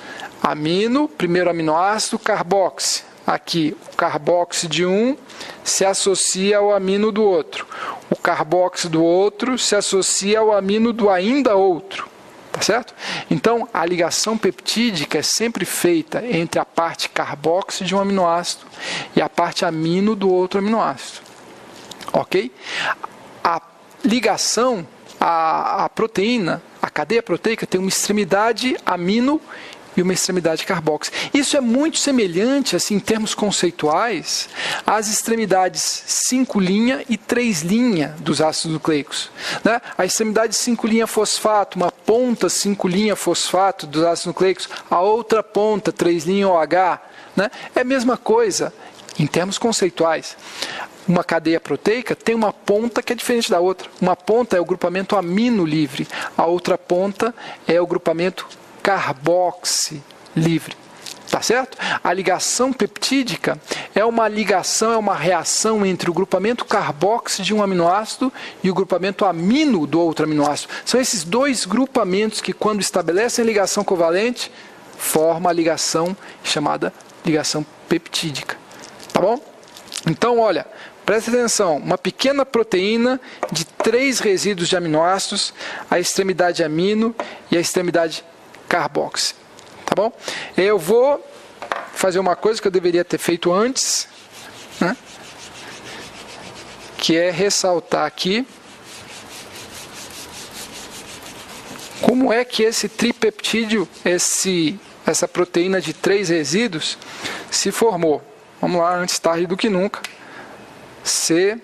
Amino, primeiro aminoácido, carboxi. Aqui, o carboxi de um se associa ao amino do outro. O carboxi do outro se associa ao amino do ainda outro. Tá certo? Então, a ligação peptídica é sempre feita entre a parte carboxi de um aminoácido e a parte amino do outro aminoácido. Ok? A ligação, a proteína, a cadeia proteica tem uma extremidade amino e uma extremidade carboxi. Isso é muito semelhante, assim, em termos conceituais, às extremidades 5' e 3' dos ácidos nucleicos. Né? A extremidade 5' fosfato, uma ponta 5' fosfato dos ácidos nucleicos, a outra ponta 3' OH. Né? É a mesma coisa em termos conceituais. Uma cadeia proteica tem uma ponta que é diferente da outra. Uma ponta é o grupamento amino livre, a outra ponta é o grupamento carboxi livre. Tá certo? A ligação peptídica é uma ligação, é uma reação entre o grupamento carboxi de um aminoácido e o grupamento amino do outro aminoácido. São esses dois grupamentos que, quando estabelecem ligação covalente, formam a ligação chamada ligação peptídica. Tá bom? Então, olha, presta atenção, uma pequena proteína de 3 resíduos de aminoácidos, a extremidade amino e a extremidade carboxi. Tá bom? Eu vou fazer uma coisa que eu deveria ter feito antes, né? Que é ressaltar aqui como é que esse tripeptídeo, essa proteína de 3 resíduos, se formou. Vamos lá, antes tarde do que nunca. C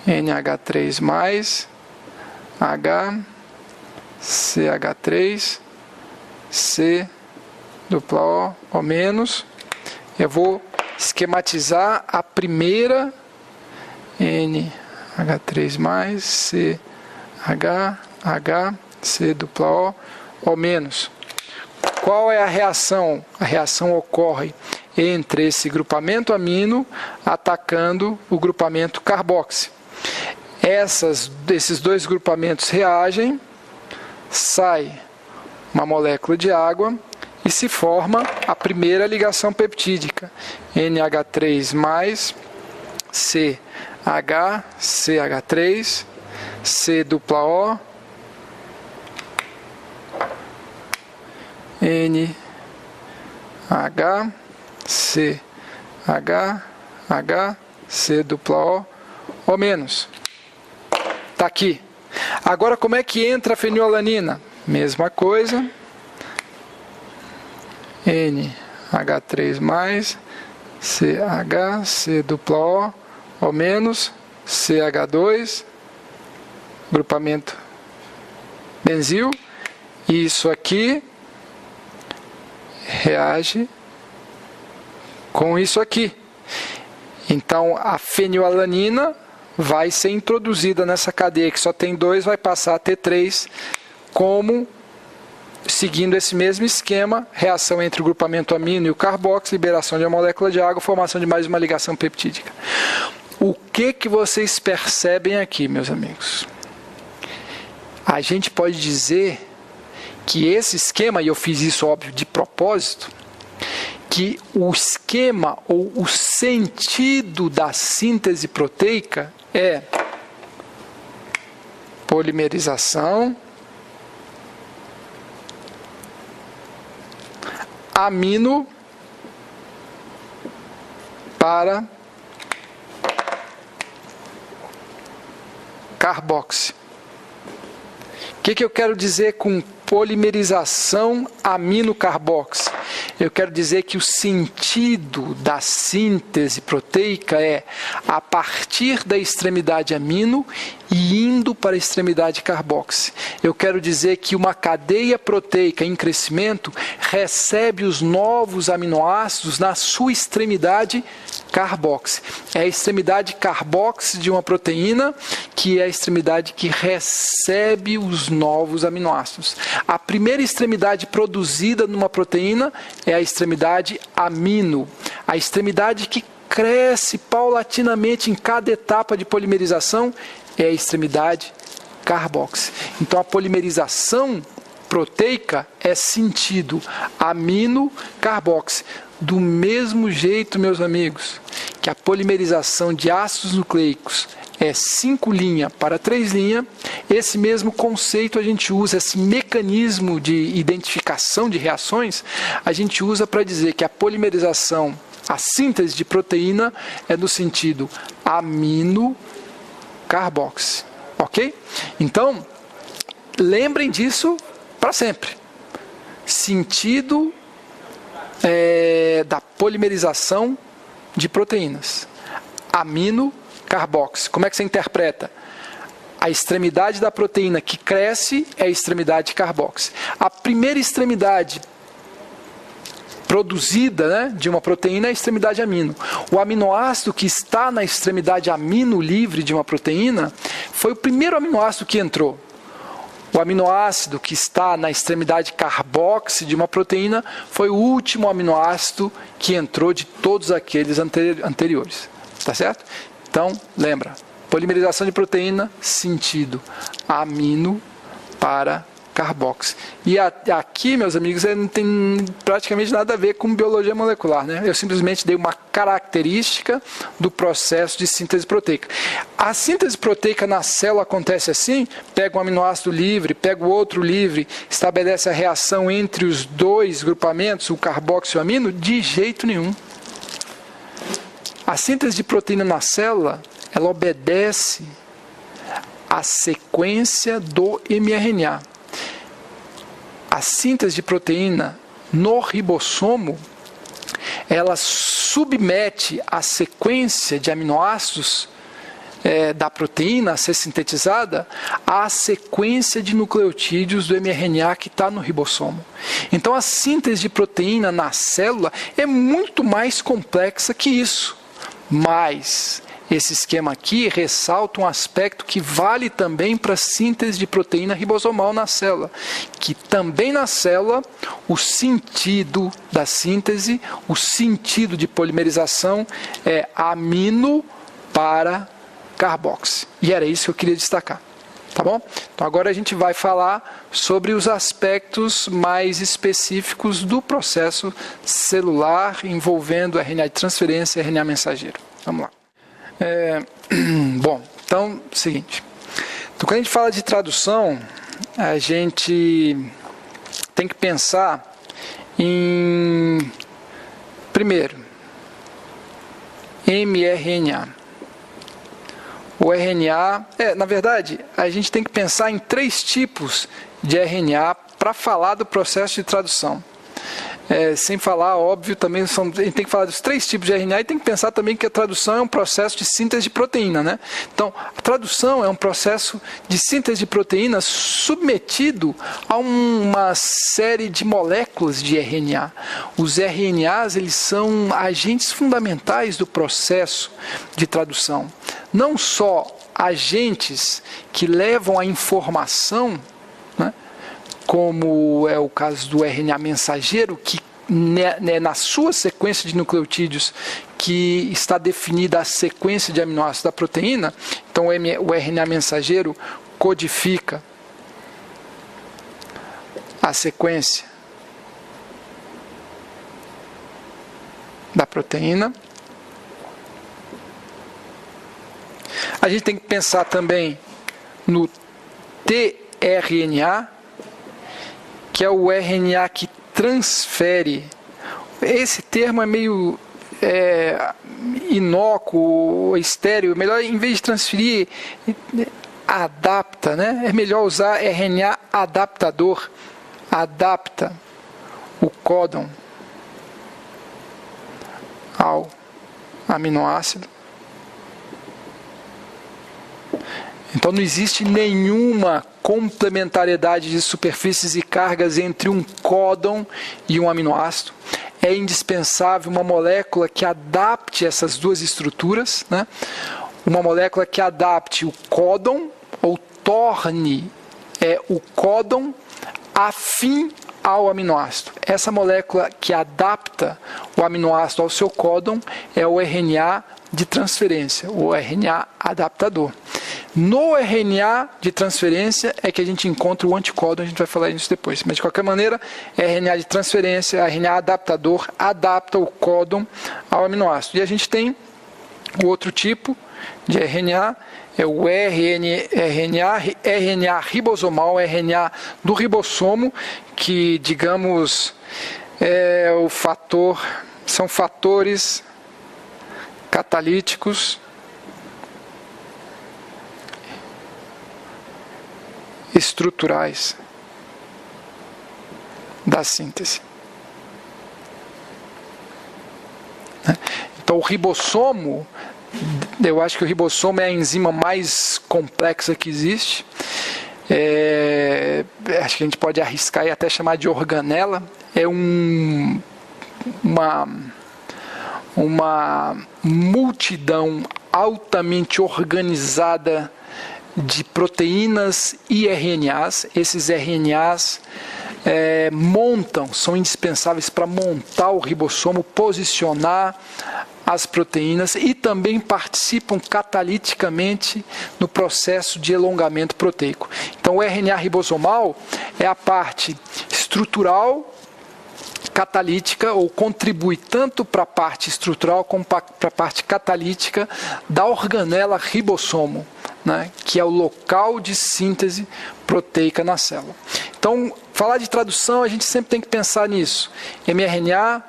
NH3+, H CH3, C dupla O menos. Eu vou esquematizar a primeira NH3+, CH, H, C dupla O menos. Qual é a reação? A reação ocorre entre esse grupamento amino atacando o grupamento carboxi. Esses dois grupamentos reagem, sai uma molécula de água e se forma a primeira ligação peptídica, NH3+, CH, CH3, C dupla O, NH, CH, H, C dupla O menos. Está aqui. Agora, como é que entra a fenilalanina? Mesma coisa. NH3+, CH, C dupla O menos, CH2, grupamento benzil. E isso aqui reage com isso aqui. Então, a fenilalanina vai ser introduzida nessa cadeia que só tem 2, vai passar a ter 3, como seguindo esse mesmo esquema, reação entre o grupamento amino e o carboxi, liberação de uma molécula de água, formação de mais uma ligação peptídica. O que vocês percebem aqui, meus amigos? A gente pode dizer que esse esquema, e eu fiz isso, óbvio, de propósito, que o esquema ou o sentido da síntese proteica é polimerização, amino para carboxi. O que eu quero dizer com polimerização amino-carboxi? Eu quero dizer que o sentido da síntese proteica é a partir da extremidade amino e indo para a extremidade carboxi. Eu quero dizer que uma cadeia proteica em crescimento recebe os novos aminoácidos na sua extremidade carboxi. É a extremidade carboxi de uma proteína que é a extremidade que recebe os novos aminoácidos. A primeira extremidade produzida numa proteína é a extremidade amino. A extremidade que cresce paulatinamente em cada etapa de polimerização é a extremidade carboxi. Então a polimerização proteica é sentido amino-carboxi. Do mesmo jeito, meus amigos, que a polimerização de ácidos nucleicos é 5' para 3', esse mesmo conceito a gente usa, esse mecanismo de identificação de reações, a gente usa para dizer que a polimerização, a síntese de proteína é no sentido amino-carboxi, ok? Então, lembrem disso para sempre. Sentido da polimerização de proteínas. Amino-carboxi. Como é que você interpreta? A extremidade da proteína que cresce é a extremidade carboxi. A primeira extremidade produzida, de uma proteína é a extremidade amino. O aminoácido que está na extremidade amino livre de uma proteína foi o primeiro aminoácido que entrou. O aminoácido que está na extremidade carboxi de uma proteína foi o último aminoácido que entrou de todos aqueles anteriores. Tá certo? Então, lembra, polimerização de proteína, sentido amino para carboxi. E aqui, meus amigos, não tem praticamente nada a ver com biologia molecular, né? Eu simplesmente dei uma característica do processo de síntese proteica. A síntese proteica na célula acontece assim: pega um aminoácido livre, pega o outro livre, estabelece a reação entre os dois grupamentos, o carboxi e o amino? De jeito nenhum. A síntese de proteína na célula, ela obedece à sequência do mRNA. A síntese de proteína no ribossomo, ela submete a sequência de aminoácidos da proteína a ser sintetizada à sequência de nucleotídeos do mRNA que está no ribossomo. Então a síntese de proteína na célula é muito mais complexa que isso. Mas esse esquema aqui ressalta um aspecto que vale também para a síntese de proteína ribossomal na célula, que também na célula o sentido da síntese, o sentido de polimerização é amino para carboxi. E era isso que eu queria destacar. Tá bom? Então agora a gente vai falar sobre os aspectos mais específicos do processo celular envolvendo RNA de transferência e RNA mensageiro. Vamos lá. Bom, então, seguinte. Então, quando a gente fala de tradução, a gente tem que pensar em, primeiro, mRNA. O RNA, na verdade, a gente tem que pensar em 3 tipos de RNA para falar do processo de tradução. Sem falar, óbvio, também a gente tem que falar dos 3 tipos de RNA e tem que pensar também que a tradução é um processo de síntese de proteína, né? Então, a tradução é um processo de síntese de proteína submetido a uma série de moléculas de RNA. Os RNAs, eles são agentes fundamentais do processo de tradução. Não só agentes que levam a informação, né, como é o caso do RNA mensageiro, que na sua sequência de nucleotídeos que está definida a sequência de aminoácidos da proteína. Então o RNA mensageiro codifica a sequência da proteína. A gente tem que pensar também no tRNA, que é o RNA que transfere. Esse termo é meio inócuo, estéril. Melhor, em vez de transferir, adapta, né? É melhor usar RNA adaptador. Adapta o códon ao aminoácido. Então não existe nenhuma complementariedade de superfícies e cargas entre um códon e um aminoácido. É indispensável uma molécula que adapte essas duas estruturas, né? Uma molécula que adapte o códon, ou torne o códon afim ao aminoácido. Essa molécula que adapta o aminoácido ao seu códon é o RNA de transferência, o RNA adaptador. No RNA de transferência é que a gente encontra o anticódon, a gente vai falar isso depois. Mas de qualquer maneira, RNA de transferência, RNA adaptador, adapta o códon ao aminoácido. E a gente tem o outro tipo de RNA, é o RNA ribosomal, RNA do ribossomo, que, digamos, são fatores catalíticos estruturais da síntese. Então, o ribossomo, eu acho que o ribossomo é a enzima mais complexa que existe. Acho que a gente pode arriscar e até chamar de organela. É uma multidão altamente organizada de proteínas e RNAs. Esses RNAs são indispensáveis para montar o ribossomo, posicionar as proteínas e também participam cataliticamente no processo de elongamento proteico. Então, o RNA ribosomal é a parte estrutural catalítica, ou contribui tanto para a parte estrutural como para a parte catalítica da organela ribossomo, né, que é o local de síntese proteica na célula. Então, falar de tradução, a gente sempre tem que pensar nisso. mRNA,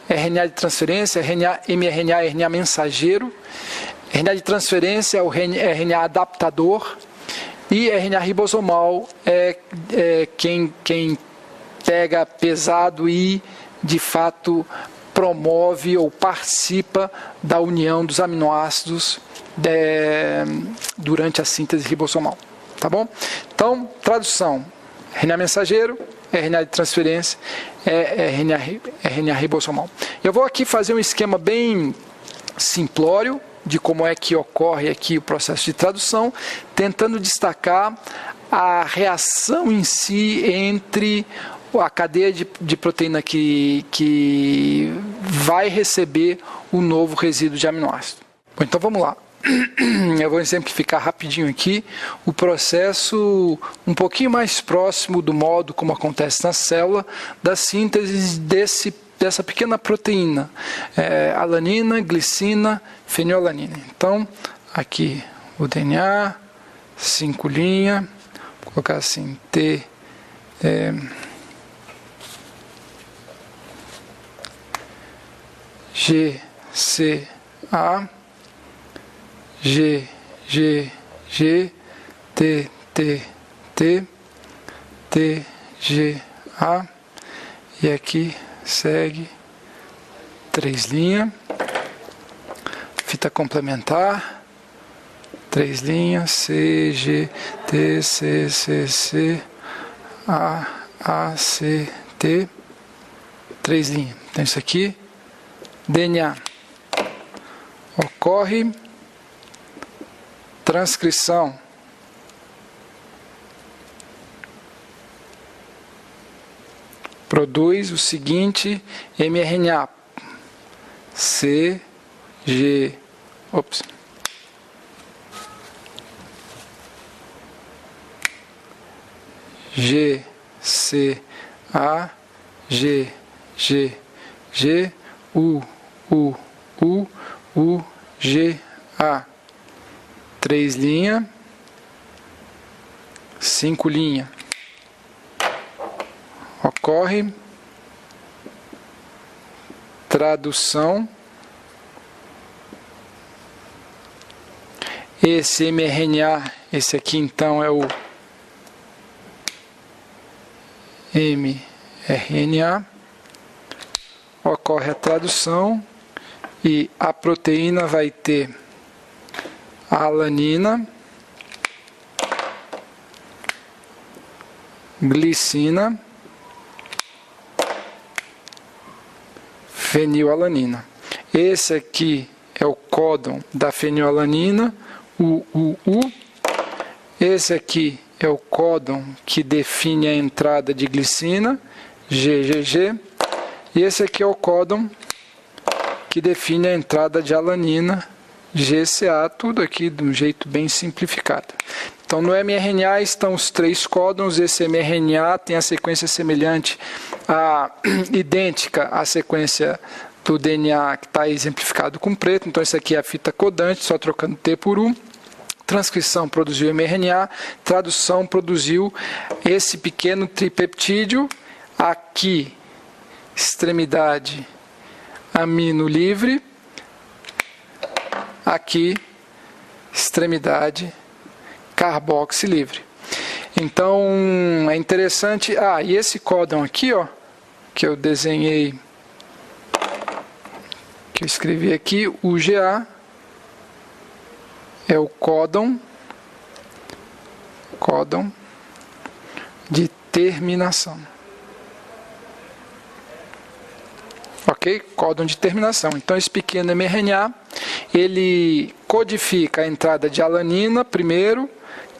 RNA de transferência, mRNA, RNA mensageiro, RNA de transferência é o RNA adaptador, e RNA ribosomal é quem pega pesado e, de fato, promove ou participa da união dos aminoácidos durante a síntese ribossomal. Tá bom? Então, tradução: RNA mensageiro, RNA de transferência, RNA ribossomal. Eu vou aqui fazer um esquema bem simplório de como é que ocorre aqui o processo de tradução, tentando destacar a reação em si entre a cadeia de proteína que vai receber o novo resíduo de aminoácido. Bom, então vamos lá. Eu vou exemplificar rapidinho aqui o processo um pouquinho mais próximo do modo como acontece na célula, da síntese dessa pequena proteína, alanina, glicina, fenilalanina. Então, aqui o DNA, 5 linhas, vou colocar assim, GCA, G, T, G, A, e aqui segue 3 linhas, fita complementar, 3 linhas, C, G, T, C, A, C, T, 3 linhas. Então isso aqui, DNA, ocorre transcrição, produz o seguinte mRNA, GCA, G, U, G, A. 3 linhas, 5 linhas. Ocorre tradução. Esse mRNA, esse aqui então é o mRNA. Ocorre a tradução E a proteína vai ter a alanina, glicina, fenilalanina. Esse aqui é o códon da fenilalanina, UUU. Esse aqui é o códon que define a entrada de glicina, GGG. E esse aqui é o códon que define a entrada de alanina, GCA, tudo aqui de um jeito bem simplificado. Então, no mRNA estão os 3 códons. Esse mRNA tem a sequência semelhante, idêntica à sequência do DNA que está exemplificado com preto. Então, isso aqui é a fita codante, só trocando T por U. Transcrição produziu mRNA, tradução produziu esse pequeno tripeptídeo. Aqui, extremidade amino livre. Aqui, extremidade carboxy livre. Então, é interessante... e esse códon aqui, ó, que eu desenhei, que eu escrevi aqui, o GA, é o códon de terminação. Ok? Códon de terminação. Então, esse pequeno mRNA, ele codifica a entrada de alanina primeiro,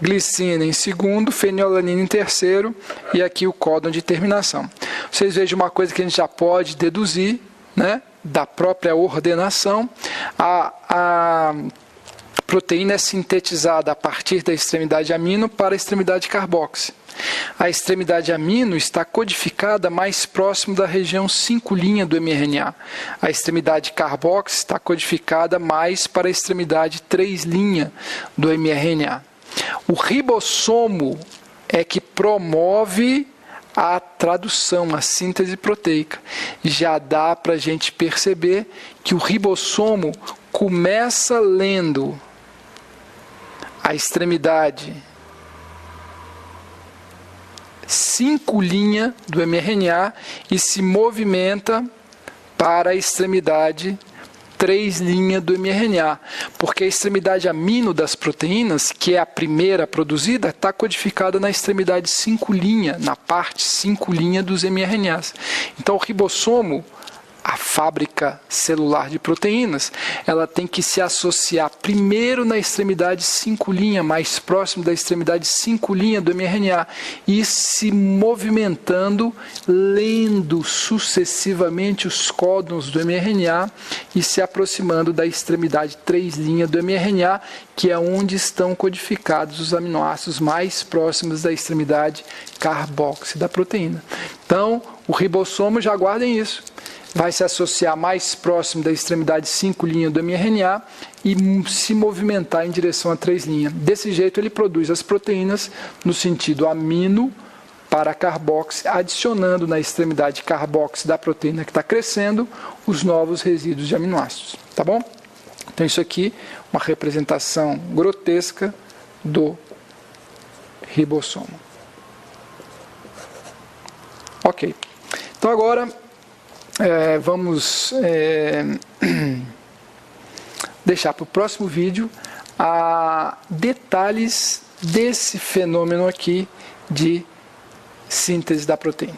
glicina em segundo, fenilalanina em terceiro, e aqui o códon de terminação. Vocês vejam uma coisa que a gente já pode deduzir, né, da própria ordenação. A proteína é sintetizada a partir da extremidade amino para a extremidade carboxy. A extremidade amino está codificada mais próximo da região 5' do mRNA. A extremidade carboxy está codificada mais para a extremidade 3' do mRNA. O ribossomo é que promove a tradução, a síntese proteica. Já dá para a gente perceber que o ribossomo começa lendo a extremidade 5' do mRNA e se movimenta para a extremidade 3' do mRNA, porque a extremidade amino das proteínas, que é a primeira produzida, está codificada na extremidade 5', na parte 5' dos mRNAs. Então, o ribossomo, a fábrica celular de proteínas, ela tem que se associar primeiro na extremidade 5', mais próximo da extremidade 5' do mRNA, e se movimentando, lendo sucessivamente os códons do mRNA e se aproximando da extremidade 3' do mRNA, que é onde estão codificados os aminoácidos mais próximos da extremidade carboxy da proteína. Então, o ribossomo, já guardem isso, vai se associar mais próximo da extremidade 5' do mRNA e se movimentar em direção a 3'. Desse jeito, ele produz as proteínas no sentido amino para carboxy, adicionando na extremidade carboxy da proteína que está crescendo os novos resíduos de aminoácidos. Tá bom? Então, isso aqui é uma representação grotesca do ribossomo. Ok. Então, agora... vamos deixar para o próximo vídeo detalhes desse fenômeno aqui de síntese da proteína.